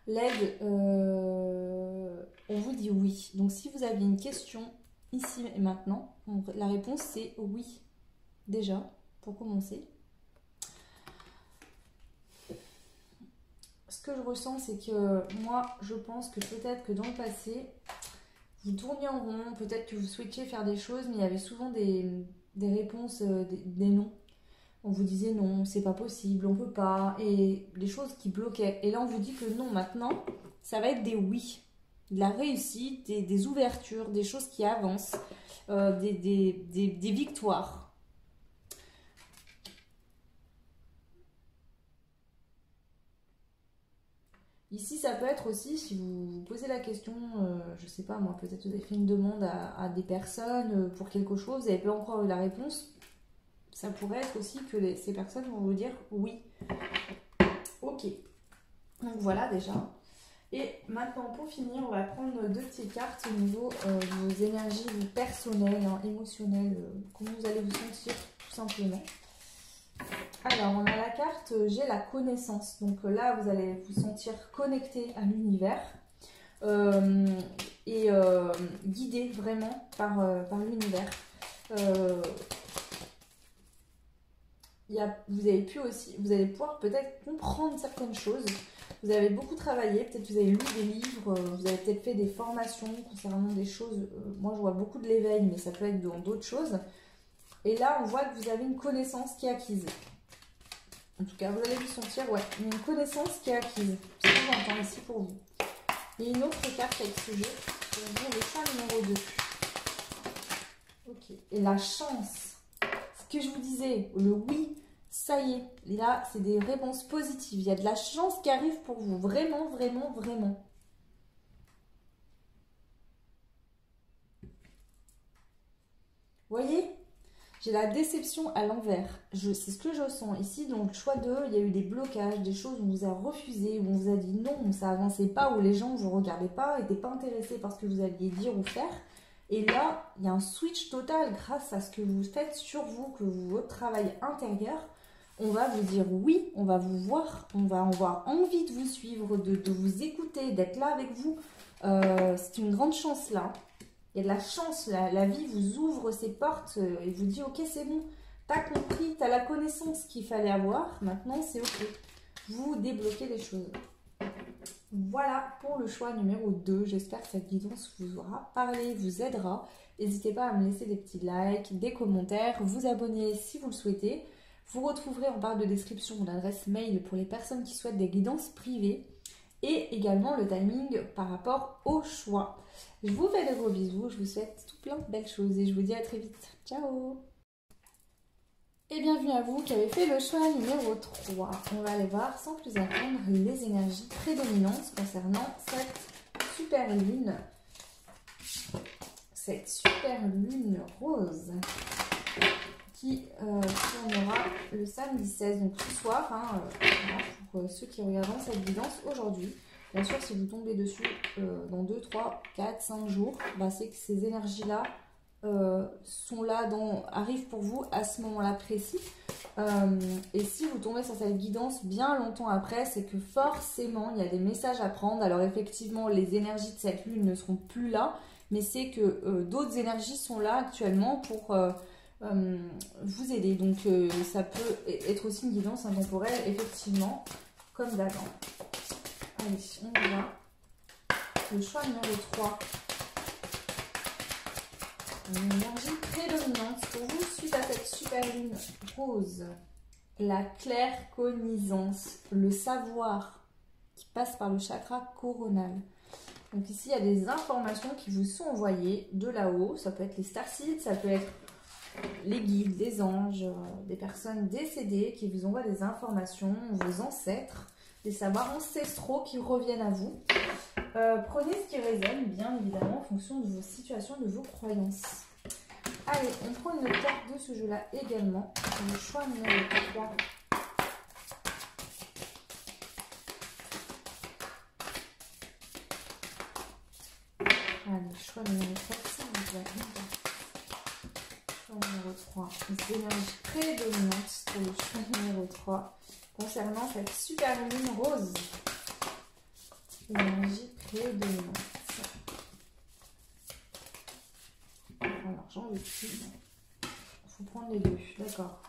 L'aide, on vous dit oui. Donc, si vous avez une question ici et maintenant, la réponse c'est oui. Déjà, pour commencer. Ce que je ressens, c'est que moi, je pense que peut-être que dans le passé, vous tourniez en rond, peut-être que vous souhaitiez faire des choses, mais il y avait souvent des réponses, des non. On vous disait non, c'est pas possible, on peut pas, et des choses qui bloquaient. Et là, on vous dit que non, maintenant, ça va être des oui, de la réussite, des ouvertures, des choses qui avancent, des victoires. Ici, ça peut être aussi, si vous vous posez la question, je sais pas moi, peut-être vous avez fait une demande à des personnes pour quelque chose, vous n'avez pas encore eu la réponse, ça pourrait être aussi que ces personnes vont vous dire oui. Ok, donc voilà déjà. Et maintenant, pour finir, on va prendre 2 petites cartes au niveau de vos énergies personnelles, hein, émotionnelles, comment vous allez vous sentir tout simplement. Alors, on a la carte j'ai la connaissance. Donc là, vous allez vous sentir connecté à l'univers et guidé vraiment par l'univers. Vous allez pouvoir peut-être comprendre certaines choses. Vous avez beaucoup travaillé, peut-être vous avez lu des livres, vous avez peut-être fait des formations concernant des choses. Moi, je vois beaucoup de l'éveil, mais ça peut être dans d'autres choses. Et là, on voit que vous avez une connaissance qui est acquise. En tout cas, vous allez vous sentir, ouais, une connaissance qui est acquise. C'est ce que j'entends ici pour vous. Et une autre carte avec ce jeu, pour vous, le chat numéro 2. Ok. Et la chance. Ce que je vous disais, le oui, ça y est. Et là, c'est des réponses positives. Il y a de la chance qui arrive pour vous. Vraiment, vraiment, vraiment. Voyez ? J'ai la déception à l'envers. C'est ce que je sens ici. Donc, le choix 2, il y a eu des blocages, des choses où on vous a refusé, où on vous a dit non, où ça avançait pas, où les gens ne vous regardaient pas, n'étaient pas intéressés par ce que vous alliez dire ou faire. Et là, il y a un switch total grâce à ce que vous faites sur vous, votre travail intérieur. On va vous dire oui, on va vous voir, on va avoir envie de vous suivre, de vous écouter, d'être là avec vous. C'est une grande chance là. Il y a de la chance, la vie vous ouvre ses portes et vous dit ok c'est bon, t'as compris, t'as la connaissance qu'il fallait avoir, maintenant c'est ok. Vous débloquez les choses. Voilà pour le choix numéro 2, j'espère que cette guidance vous aura parlé, vous aidera. N'hésitez pas à me laisser des petits likes, des commentaires, vous abonner si vous le souhaitez. Vous retrouverez en barre de description mon adresse mail pour les personnes qui souhaitent des guidances privées et également le timing par rapport au choix. Je vous fais de gros bisous, je vous souhaite tout plein de belles choses et je vous dis à très vite. Ciao! Et bienvenue à vous qui avez fait le choix numéro 3. On va aller voir sans plus attendre les énergies prédominantes concernant cette super lune. Cette super lune rose qui tournera le samedi 16, donc ce soir, hein, pour ceux qui regarderont cette guidance aujourd'hui. Bien sûr, si vous tombez dessus dans 2, 3, 4, 5 jours, bah, c'est que ces énergies-là sont là, arrivent pour vous à ce moment-là précis. Et si vous tombez sur cette guidance bien longtemps après, c'est que forcément, il y a des messages à prendre. Alors effectivement, les énergies de cette lune ne seront plus là, mais c'est que d'autres énergies sont là actuellement pour vous aider. Donc ça peut être aussi une guidance intemporelle, effectivement, comme d'avant. Allez, on y va. Le choix numéro 3. Une énergie prédominante pour vous suite à cette super lune rose. La claircognizance, le savoir qui passe par le chakra coronal. Donc ici, il y a des informations qui vous sont envoyées de là-haut. Ça peut être les starseeds, ça peut être les guides, les anges, des personnes décédées qui vous envoient des informations, vos ancêtres, des savoirs ancestraux qui reviennent à vous. Prenez ce qui résonne, bien évidemment, en fonction de vos situations, de vos croyances. Allez, on prend une carte de ce jeu-là également. Le choix numéro 3. Allez, choix numéro 3, s'il vous plaît. Choix numéro 3. Les énergies prédominantes pour le choix numéro 3 concernant cette super lune rose. Énergie prédominante. Alors, j'en veux plus. Il faut prendre les deux, d'accord.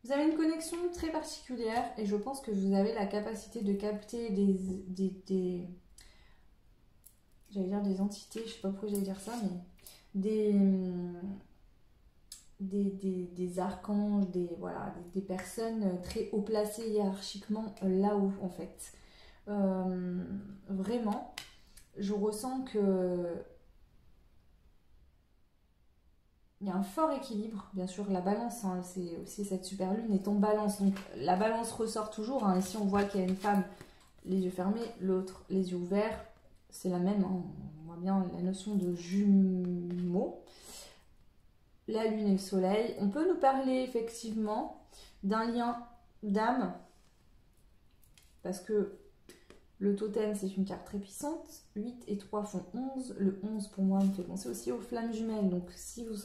Vous avez une connexion très particulière et je pense que vous avez la capacité de capter j'allais dire des entités, je sais pas pourquoi j'allais dire ça, mais des archanges, voilà, des personnes très haut placées hiérarchiquement là-haut en fait. Vraiment, je ressens que il y a un fort équilibre, bien sûr la balance, hein, c'est aussi cette super lune est en balance, donc la balance ressort toujours, hein. Ici on voit qu'il y a une femme les yeux fermés, l'autre les yeux ouverts, c'est la même, hein. On voit bien la notion de jumeaux. La lune et le soleil, on peut nous parler effectivement d'un lien d'âme, parce que le totem, c'est une carte très puissante. 8 et 3 font 11. Le 11, pour moi, me fait penser aussi aux flammes jumelles. Donc, si vous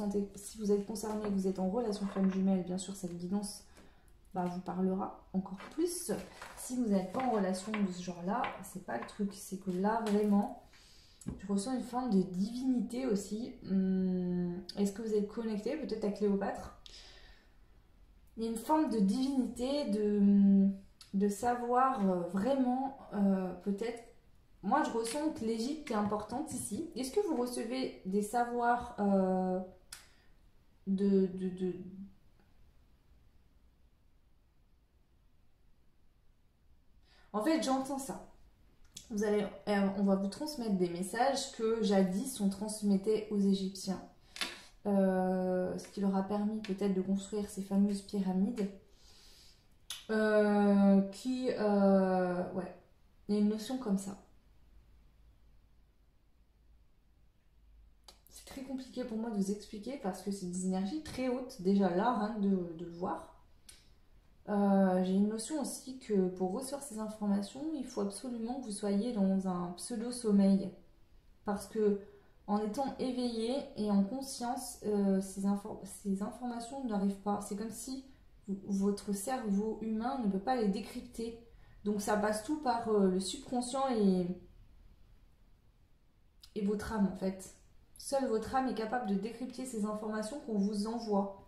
êtes concerné, que vous êtes en relation flamme jumelle, bien sûr, cette guidance vous parlera encore plus. Si vous n'êtes pas en relation de ce genre-là, c'est pas le truc. C'est que là, vraiment, je ressens une forme de divinité aussi. Est-ce que vous êtes connecté peut-être à Cléopâtre? Il y a une forme de divinité, de savoir vraiment, peut-être, moi je ressens que l'Égypte est importante ici. Est-ce que vous recevez des savoirs En fait, j'entends ça. On va vous transmettre des messages que jadis on transmettait aux Égyptiens. Ce qui leur a permis peut-être de construire ces fameuses pyramides. Ouais, il y a une notion comme ça. C'est très compliqué pour moi de vous expliquer parce que c'est des énergies très hautes, déjà là, rien que de le voir. J'ai une notion aussi que pour recevoir ces informations, il faut absolument que vous soyez dans un pseudo-sommeil. Parce que en étant éveillé et en conscience, ces informations n'arrivent pas. C'est comme si votre cerveau humain ne peut pas les décrypter. Donc ça passe tout par le subconscient et votre âme en fait. Seule votre âme est capable de décrypter ces informations qu'on vous envoie.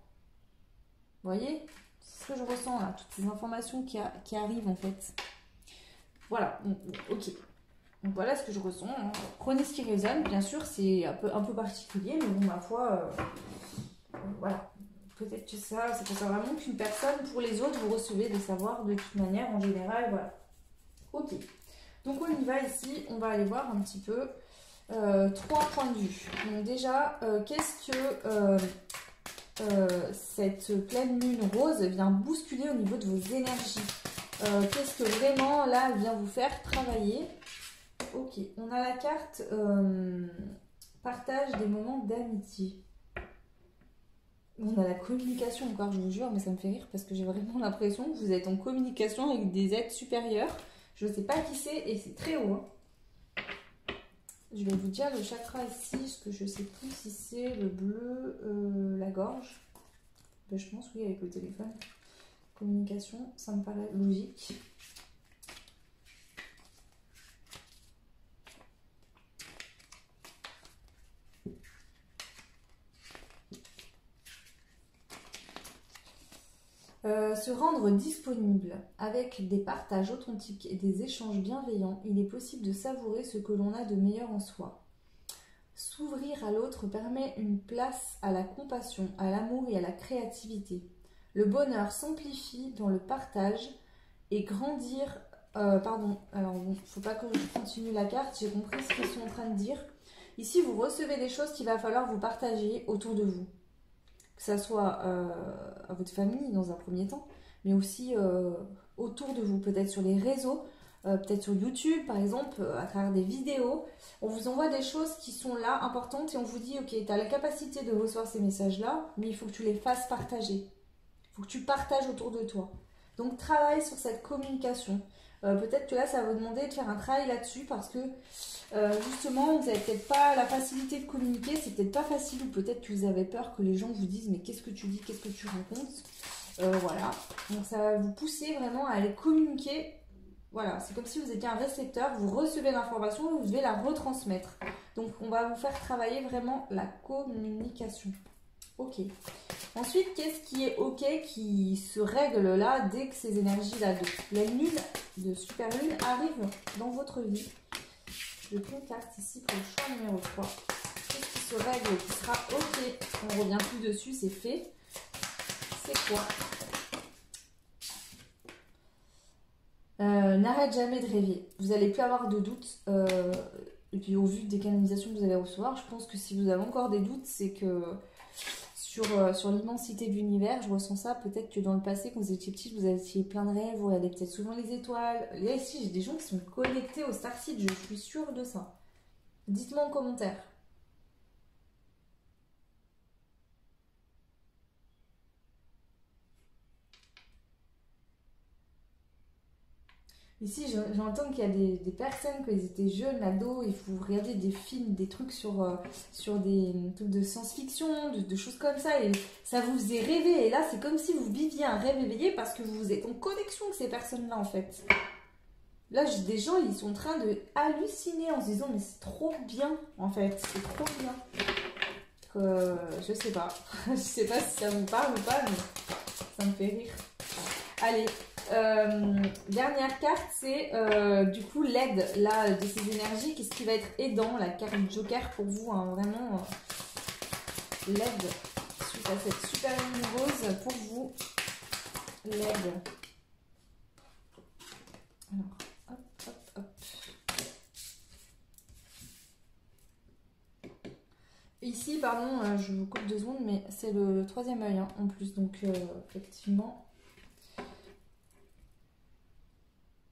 Vous voyez? C'est ce que je ressens là, toutes ces informations qui arrivent en fait. Voilà, ok. Donc voilà ce que je ressens. Prenez ce qui résonne, bien sûr, c'est un peu particulier, mais bon, ma foi, voilà. Peut-être que ça, c'est pour ça vraiment qu'une personne, pour les autres, vous recevez des savoirs de toute manière, en général, voilà. Ok. Donc on y va ici, on va aller voir un petit peu 3 points de vue. Donc déjà, qu'est-ce que cette pleine lune rose vient bousculer au niveau de vos énergies? Qu'est-ce que vraiment, là, elle vient vous faire travailler? Ok, on a la carte partage des moments d'amitié. On a la communication encore, je vous jure, mais ça me fait rire parce que j'ai vraiment l'impression que vous êtes en communication avec des êtres supérieurs. Je ne sais pas qui c'est et c'est très haut. Hein. Je vais vous dire le chakra ici, parce que je ne sais plus si c'est le bleu, la gorge. Ben, je pense oui avec le téléphone. Communication, ça me paraît logique. Se rendre disponible avec des partages authentiques et des échanges bienveillants, il est possible de savourer ce que l'on a de meilleur en soi. S'ouvrir à l'autre permet une place à la compassion, à l'amour et à la créativité. Le bonheur s'amplifie dans le partage et grandir... alors bon, faut pas que je continue la carte, j'ai compris ce qu'ils sont en train de dire. Ici, vous recevez des choses qu'il va falloir vous partager autour de vous. Que ça soit à votre famille dans un premier temps, mais aussi autour de vous, peut-être sur les réseaux, peut-être sur YouTube par exemple, à travers des vidéos. On vous envoie des choses qui sont là, importantes, et on vous dit, ok, tu as la capacité de recevoir ces messages-là, mais il faut que tu les fasses partager. Il faut que tu partages autour de toi. Donc travaille sur cette communication. Peut-être que là, ça va vous demander de faire un travail là-dessus parce que justement, vous n'avez peut-être pas la facilité de communiquer, c'est peut-être pas facile, ou peut-être que vous avez peur que les gens vous disent mais qu'est-ce que tu dis, qu'est-ce que tu racontes, voilà. Donc ça va vous pousser vraiment à aller communiquer. Voilà, c'est comme si vous étiez un récepteur, vous recevez l'information et vous devez la retransmettre. Donc on va vous faire travailler vraiment la communication. Ok. Ensuite, qu'est-ce qui est ok, qui se règle là dès que ces énergies-là de pleine lune, de super lune arrivent dans votre vie? Je prends une carte ici pour le choix numéro 3. Qu'est-ce qui se règle, qui sera ok? On ne revient plus dessus, c'est fait. c'est quoi? N'arrête jamais de rêver. Vous n'allez plus avoir de doutes. Et puis au vu des canalisations que vous allez recevoir, je pense que si vous avez encore des doutes, c'est que sur l'immensité de l'univers, je ressens ça. Peut-être que dans le passé, quand vous étiez petit, vous aviez plein de rêves, vous regardez peut-être souvent les étoiles. Là, ici, j'ai des gens qui sont connectés au Starseed, je suis sûre de ça. Dites-moi en commentaire. Ici, j'entends qu'il y a des personnes, quand ils étaient jeunes, ados, il faut regarder des films, des trucs sur des trucs de science-fiction, de choses comme ça, et ça vous faisait rêver. Et là, c'est comme si vous viviez un rêve éveillé parce que vous êtes en connexion avec ces personnes-là, en fait. Là, j'ai des gens, ils sont en train de halluciner en se disant, mais c'est trop bien, en fait, c'est trop bien. Je sais pas. Je sais pas si ça vous parle ou pas, mais ça me fait rire. Allez. Dernière carte, c'est du coup l'aide là de ces énergies. Qu'est-ce qui va être aidant, la carte Joker pour vous, hein, vraiment l'aide suite à cette super ligne rose pour vous, l'aide. Alors, hop, hop, hop. Ici, pardon, je vous coupe 2 secondes, mais c'est le 3e œil hein, en plus, donc effectivement.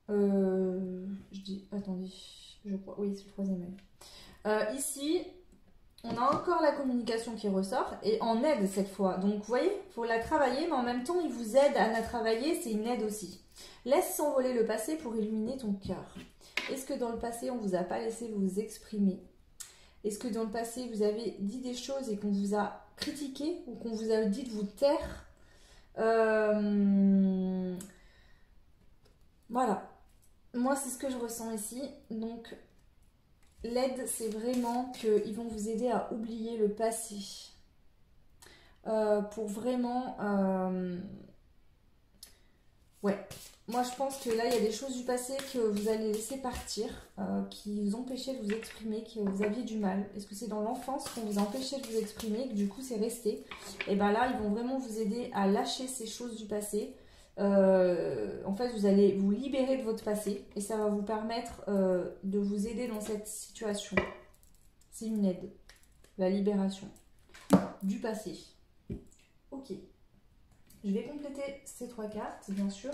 Je dis, attendez, je crois, oui, c'est le 3e œil. Ici, on a encore la communication qui ressort et en aide cette fois. Donc, vous voyez, il faut la travailler, mais en même temps, il vous aide à la travailler, c'est une aide aussi. Laisse s'envoler le passé pour illuminer ton cœur. Est-ce que dans le passé, on ne vous a pas laissé vous exprimer? Est-ce que dans le passé, vous avez dit des choses et qu'on vous a critiqué ou qu'on vous a dit de vous taire? Voilà. Moi, c'est ce que je ressens ici. Donc, l'aide, c'est vraiment qu'ils vont vous aider à oublier le passé. Pour vraiment... Ouais. Moi, je pense que là, il y a des choses du passé que vous allez laisser partir, qui vous empêchaient de vous exprimer, que vous aviez du mal. Est-ce que c'est dans l'enfance qu'on vous empêchait de vous exprimer, que du coup, c'est resté? Et bien là, ils vont vraiment vous aider à lâcher ces choses du passé. En fait, vous allez vous libérer de votre passé et ça va vous permettre de vous aider dans cette situation. C'est une aide, la libération du passé. Ok, je vais compléter ces 3 cartes, bien sûr.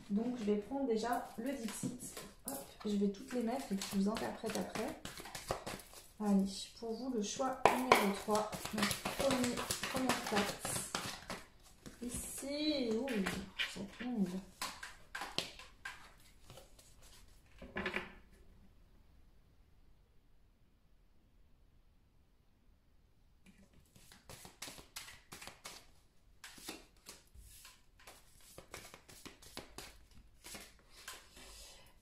Donc, je vais prendre déjà le Dixit. Hop, je vais toutes les mettre et puis je vous interprète après. Allez, pour vous, le choix numéro 3. Donc, première carte. Ici, ouh, ça tombe.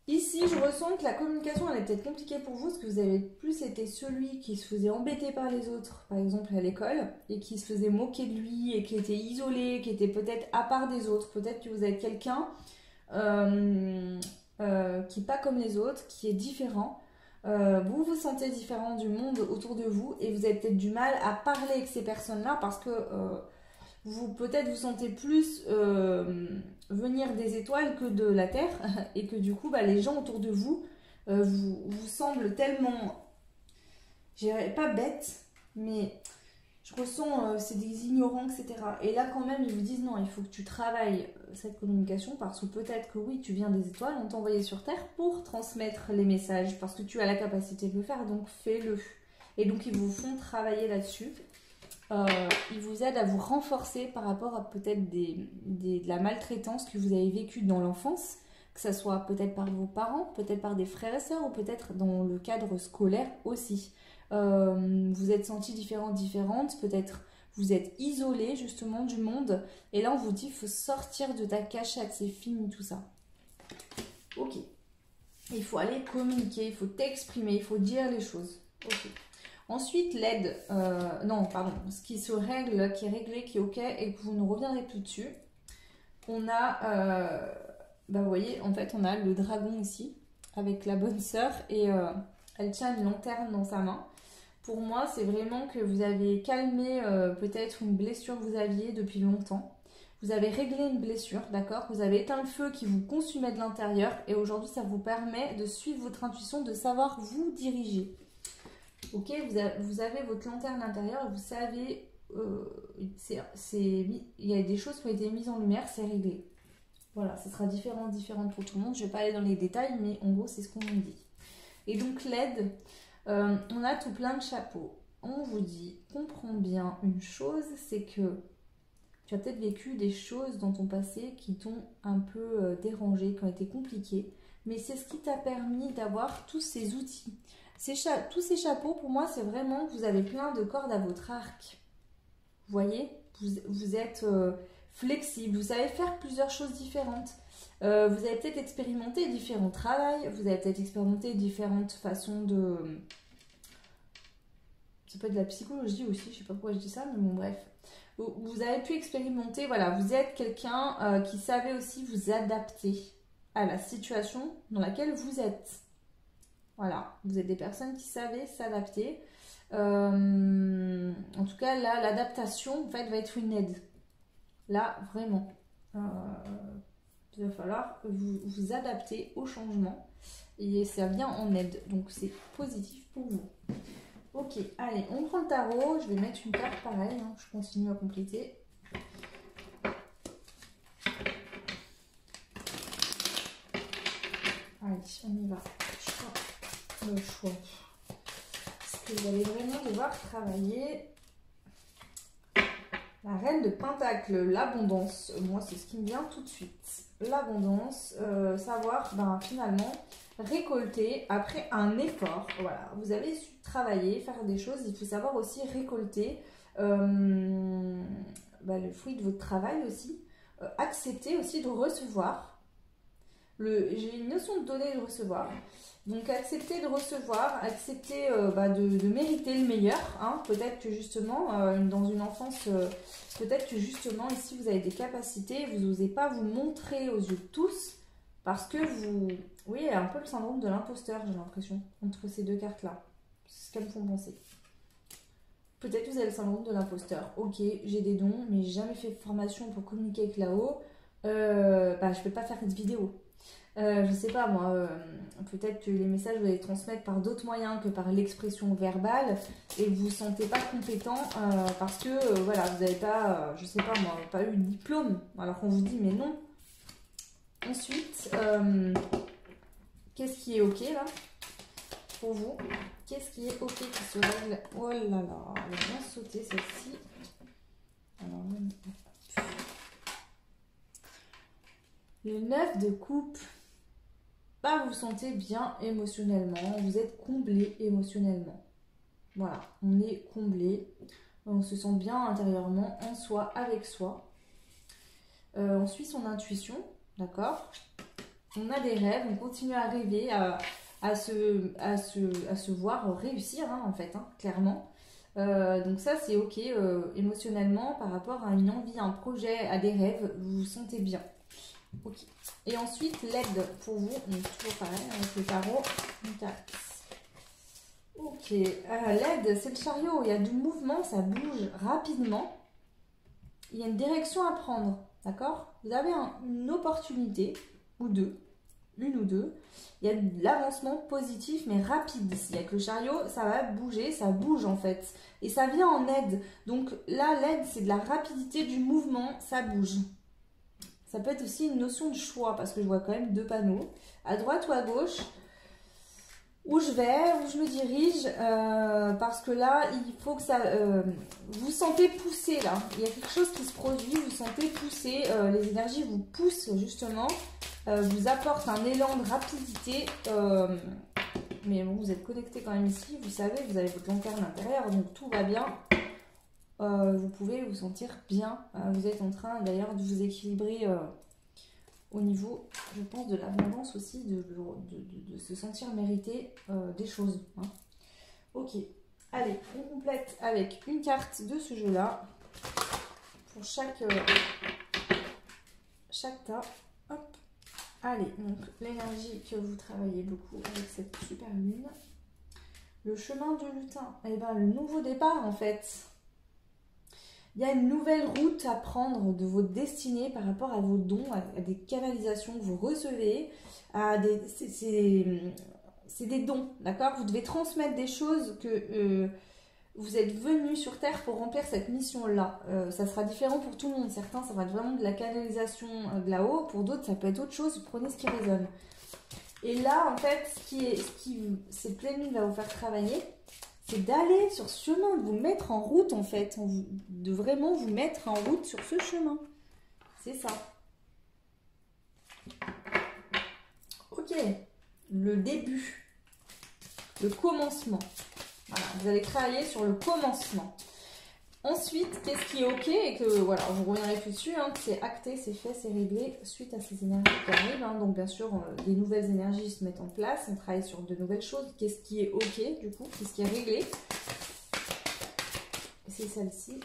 Ici, je ressens que la communication, elle est peut-être compliquée pour vous, parce que vous avez plus été celui qui se faisait embêter par les autres, par exemple à l'école, et qui se faisait moquer de lui, et qui était isolé, qui était peut-être à part des autres. Peut-être que vous êtes quelqu'un qui n'est pas comme les autres, qui est différent. Vous vous sentez différent du monde autour de vous, et vous avez peut-être du mal à parler avec ces personnes-là, parce que... vous peut-être vous sentez plus venir des étoiles que de la Terre et que du coup bah, les gens autour de vous vous semblent tellement, je dirais pas bêtes, mais je ressens c'est des ignorants, etc. Et là quand même ils vous disent non, il faut que tu travailles cette communication parce que peut-être que oui, tu viens des étoiles, on t'a envoyé sur Terre pour transmettre les messages parce que tu as la capacité de le faire, donc fais-le. Et donc ils vous font travailler là-dessus. Il vous aide à vous renforcer par rapport à peut-être de la maltraitance que vous avez vécue dans l'enfance, que ce soit peut-être par vos parents, peut-être par des frères et sœurs ou peut-être dans le cadre scolaire aussi. Vous êtes sentis différentes, peut-être vous êtes isolés justement du monde et là on vous dit il faut sortir de ta cachette, c'est fini tout ça. Ok, il faut aller communiquer, il faut t'exprimer, il faut dire les choses. Ok. Ensuite, l'aide, non, pardon, ce qui se règle, qui est réglé, qui est ok et que vous ne reviendrez plus dessus. On a, vous voyez, en fait, on a le dragon ici, avec la bonne sœur, et elle tient une lanterne dans sa main. Pour moi, c'est vraiment que vous avez calmé peut-être une blessure que vous aviez depuis longtemps. vous avez réglé une blessure, d'accord? Vous avez éteint le feu qui vous consumait de l'intérieur et aujourd'hui, ça vous permet de suivre votre intuition, de savoir vous diriger. Ok, vous avez votre lanterne intérieure et vous savez, il y a des choses qui ont été mises en lumière, c'est réglé. Voilà, ce sera différent pour tout le monde. Je ne vais pas aller dans les détails, mais en gros, c'est ce qu'on nous dit. Et donc, l'aide, on a tout plein de chapeaux. On vous dit, comprends bien une chose, c'est que tu as peut-être vécu des choses dans ton passé qui t'ont un peu dérangé, qui ont été compliquées. Mais c'est ce qui t'a permis d'avoir tous ces outils. Tous ces chapeaux, pour moi, c'est vraiment que vous avez plein de cordes à votre arc. Vous voyez, vous êtes flexible, vous savez faire plusieurs choses différentes. Vous avez peut-être expérimenté différents travails, vous avez peut-être expérimenté différentes façons de... Ça peut être de la psychologie aussi, je ne sais pas pourquoi je dis ça, mais bon, bref. Vous avez pu expérimenter, voilà, vous êtes quelqu'un qui savait aussi vous adapter à la situation dans laquelle vous êtes. Voilà, vous êtes des personnes qui savaient s'adapter. En tout cas, là, l'adaptation, en fait, va être une aide. Là, vraiment. Il va falloir vous adapter au changement. Et ça vient en aide. Donc, c'est positif pour vous. Ok, allez, on prend le tarot. Je vais mettre une carte pareille. Hein. Je continue à compléter. Allez, on y va. Le choix. Est-ce que vous allez vraiment devoir travailler? La reine de Pentacle, l'abondance. Moi, c'est ce qui me vient tout de suite. L'abondance, savoir, finalement, récolter après un effort. Voilà, vous avez su travailler, faire des choses. Il faut savoir aussi récolter le fruit de votre travail aussi. Accepter aussi de recevoir. J'ai une notion de donner et de recevoir. Donc accepter de recevoir, accepter de mériter le meilleur. Hein. Peut-être que justement, dans une enfance, peut-être que justement ici vous avez des capacités, vous n'osez pas vous montrer aux yeux de tous parce que vous... Oui, il y a un peu le syndrome de l'imposteur, j'ai l'impression, entre ces deux cartes-là. C'est ce qu'elles me font penser. Peut-être que vous avez le syndrome de l'imposteur. Ok, j'ai des dons, mais j'ai jamais fait de formation pour communiquer avec là-haut. Je ne peux pas faire cette vidéo. Je sais pas moi, peut-être que les messages vous allez transmettre par d'autres moyens que par l'expression verbale et vous vous sentez pas compétent parce que voilà, vous n'avez pas, je sais pas moi, pas eu de diplôme alors qu'on vous dit mais non. Ensuite, qu'est-ce qui est ok là pour vous? Qu'est-ce qui est ok qui se règle? Oh là là, elle a bien sauté celle-ci. Alors, le 9 de coupe. Vous vous sentez bien émotionnellement, vous êtes comblé émotionnellement. Voilà, on est comblé, on se sent bien intérieurement, en soi, avec soi. On suit son intuition, d'accord? On a des rêves, on continue à rêver, à se voir réussir, hein, en fait, hein, clairement. Donc ça, c'est ok, émotionnellement, par rapport à une envie, un projet, à des rêves, vous vous sentez bien. Ok. Et ensuite, l'aide pour vous, donc toujours pareil, avec le tarot, une carte. Ok, l'aide, c'est le chariot, il y a du mouvement, ça bouge rapidement. Il y a une direction à prendre, d'accord? Vous avez une opportunité, ou deux, une ou deux. Il y a de l'avancement positif, mais rapide ici. Avec le chariot, ça va bouger, ça bouge en fait. Et ça vient en aide. Donc là, l'aide, c'est de la rapidité du mouvement, ça bouge. Ça peut être aussi une notion de choix, parce que je vois quand même deux panneaux, à droite ou à gauche, où je vais, où je me dirige, parce que là, il faut que ça... vous sentez pousser, là. Il y a quelque chose qui se produit, vous sentez pousser, les énergies vous poussent, justement, vous apportent un élan de rapidité, mais bon, vous êtes connecté quand même ici, vous savez, vous avez votre lanterne intérieure, donc tout va bien. Vous pouvez vous sentir bien. Vous êtes en train d'ailleurs de vous équilibrer au niveau, je pense, de l'abondance aussi, de se sentir mériter des choses. Hein. Ok, allez, on complète avec une carte de ce jeu-là pour chaque tas. Hop. Allez, donc l'énergie que vous travaillez beaucoup avec cette super lune. Le chemin du lutin, et le nouveau départ en fait. Il y a une nouvelle route à prendre de votre destinée par rapport à vos dons, à des canalisations que vous recevez, c'est des dons, d'accord? Vous devez transmettre des choses que vous êtes venu sur Terre pour remplir cette mission-là. Ça sera différent pour tout le monde. Certains, ça va être vraiment de la canalisation de là-haut. Pour d'autres, ça peut être autre chose. Prenez ce qui résonne. Et là, en fait, cette pleine lune va vous faire travailler, c'est d'aller sur ce chemin, de vous mettre en route, en fait. De vraiment vous mettre en route sur ce chemin. C'est ça. Ok. Le début. Le commencement. Voilà, vous allez travailler sur le commencement. Ensuite, qu'est-ce qui est ok et que, voilà, vous reviendrez plus dessus, hein, c'est acté, c'est fait, c'est réglé suite à ces énergies qui arrivent. Hein, donc, bien sûr, des nouvelles énergies se mettent en place, on travaille sur de nouvelles choses. Qu'est-ce qui est ok, du coup, qu'est-ce qui est réglé? C'est celle-ci.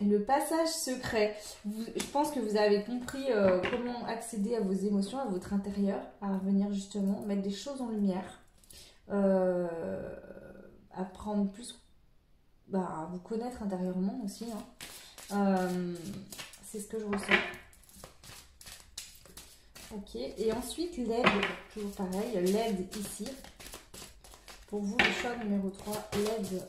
Le passage secret. Je pense que vous avez compris comment accéder à vos émotions, à votre intérieur, à venir justement mettre des choses en lumière. Apprendre plus à vous connaître intérieurement aussi. Hein. C'est ce que je ressens. Ok. Et ensuite, l'aide, toujours pareil, l'aide ici. Pour vous, le choix numéro 3, l'aide.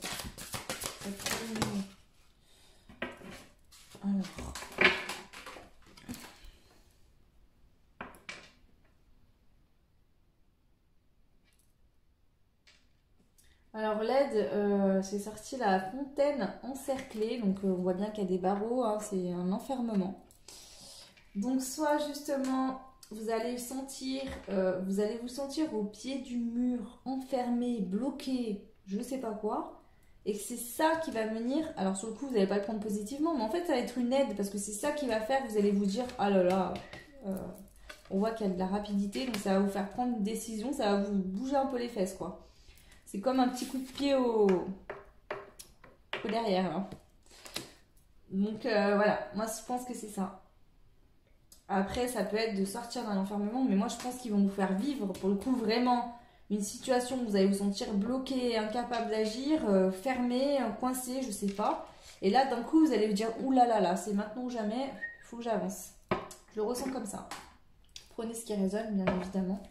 Alors l'aide, c'est sorti la fontaine encerclée, donc on voit bien qu'il y a des barreaux, hein, c'est un enfermement. Donc soit justement vous allez vous sentir au pied du mur, enfermé, bloqué, je ne sais pas quoi, et que c'est ça qui va venir. Alors sur le coup vous n'allez pas le prendre positivement, mais en fait ça va être une aide parce que c'est ça qui va faire que vous allez vous dire ah là là. On voit qu'il y a de la rapidité, donc ça va vous faire prendre une décision, ça va vous bouger un peu les fesses quoi. C'est comme un petit coup de pied au derrière. Hein. Donc voilà, moi je pense que c'est ça. Après, ça peut être de sortir d'un enfermement, mais moi je pense qu'ils vont vous faire vivre pour le coup vraiment une situation où vous allez vous sentir bloqué, incapable d'agir, fermé, coincé, je sais pas. Et là d'un coup vous allez vous dire oulala, là, c'est maintenant ou jamais, il faut que j'avance. Je le ressens comme ça. Prenez ce qui résonne, bien évidemment,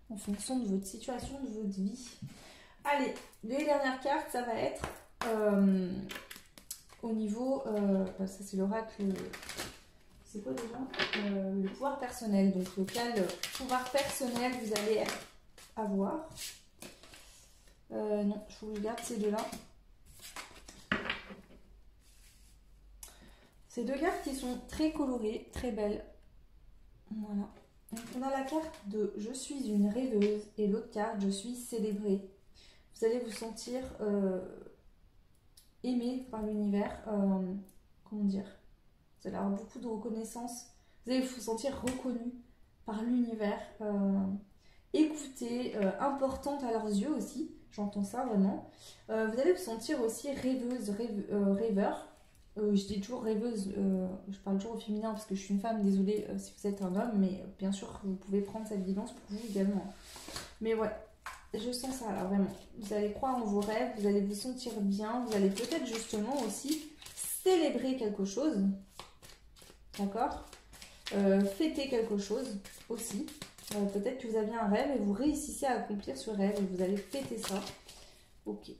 en fonction de votre situation, de votre vie. Allez, les dernières cartes, ça va être au niveau, ça c'est l'oracle, c'est quoi déjà le pouvoir personnel. Donc quel pouvoir personnel vous allez avoir. Non, il faut que je garde ces deux-là. Ces deux cartes qui sont très colorées, très belles. Voilà. Donc on a la carte de « Je suis une rêveuse » et l'autre carte « Je suis célébrée ». Vous allez vous sentir aimé par l'univers. Comment dire? Vous allez avoir beaucoup de reconnaissance. Vous allez vous sentir reconnu par l'univers. Écoutée, importante à leurs yeux aussi. J'entends ça vraiment. Vous allez vous sentir aussi rêveuse, rêveur. Je dis toujours rêveuse, je parle toujours au féminin parce que je suis une femme, désolée si vous êtes un homme, mais bien sûr vous pouvez prendre cette guidance pour vous également. Mais ouais. Je sens ça là, vraiment. Vous allez croire en vos rêves, vous allez vous sentir bien, vous allez peut-être justement aussi célébrer quelque chose. D'accord, fêter quelque chose aussi. Peut-être que vous aviez un rêve et vous réussissez à accomplir ce rêve et vous allez fêter ça. Ok.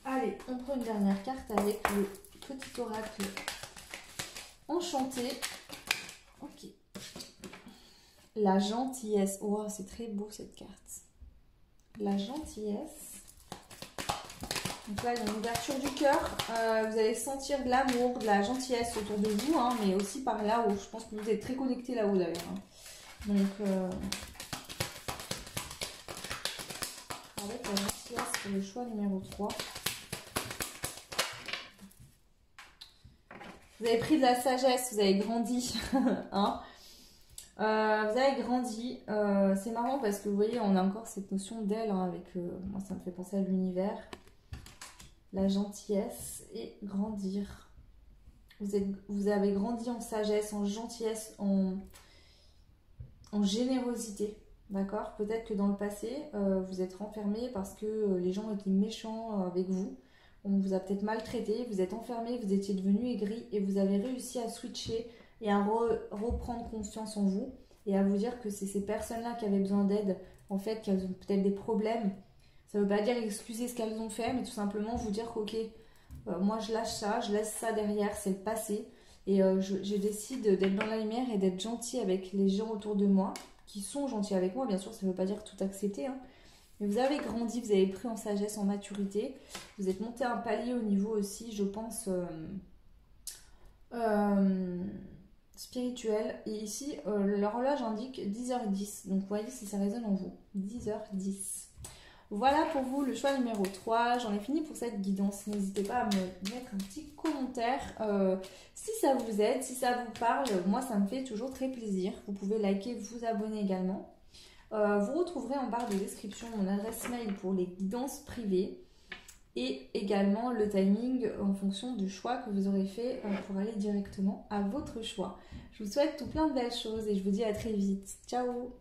Allez, on prend une dernière carte avec le petit oracle enchanté. Ok. La gentillesse. Oh, c'est très beau cette carte. La gentillesse. Donc là, il y a une ouverture du cœur. Vous allez sentir de l'amour, de la gentillesse autour de vous, hein, mais aussi par là-haut. Je pense que vous êtes très connectés là-haut d'ailleurs. Hein. Donc, avec la gentillesse pour le choix numéro 3. Vous avez pris de la sagesse, vous avez grandi. Hein. Vous avez grandi, c'est marrant parce que vous voyez on a encore cette notion d'aile hein, avec, moi ça me fait penser à l'univers, la gentillesse et grandir. Vous avez grandi en sagesse, en gentillesse, en générosité, d'accord? Peut-être que dans le passé vous êtes renfermé parce que les gens étaient méchants avec vous, on vous a peut-être maltraité, vous êtes enfermé, vous étiez devenu aigri et vous avez réussi à switcher et à reprendre confiance en vous et à vous dire que c'est ces personnes-là qui avaient besoin d'aide, en fait, qu'elles ont peut-être des problèmes. Ça ne veut pas dire excuser ce qu'elles ont fait, mais tout simplement vous dire qu'ok, moi je lâche ça, je laisse ça derrière, c'est le passé. Et je décide d'être dans la lumière et d'être gentille avec les gens autour de moi, qui sont gentils avec moi, bien sûr, ça ne veut pas dire tout accepter, hein. Mais vous avez grandi, vous avez pris en sagesse, en maturité. Vous êtes monté un palier au niveau aussi, je pense, spirituel. Et ici, l'horloge indique 10h10. Donc, vous voyez si ça résonne en vous. 10h10. Voilà pour vous le choix numéro 3. J'en ai fini pour cette guidance. N'hésitez pas à me mettre un petit commentaire si ça vous aide, si ça vous parle. Moi, ça me fait toujours très plaisir. Vous pouvez liker, vous abonner également. Vous retrouverez en barre de description mon adresse mail pour les guidances privées et également le timing en fonction du choix que vous aurez fait pour aller directement à votre choix. Je vous souhaite tout plein de belles choses et je vous dis à très vite. Ciao!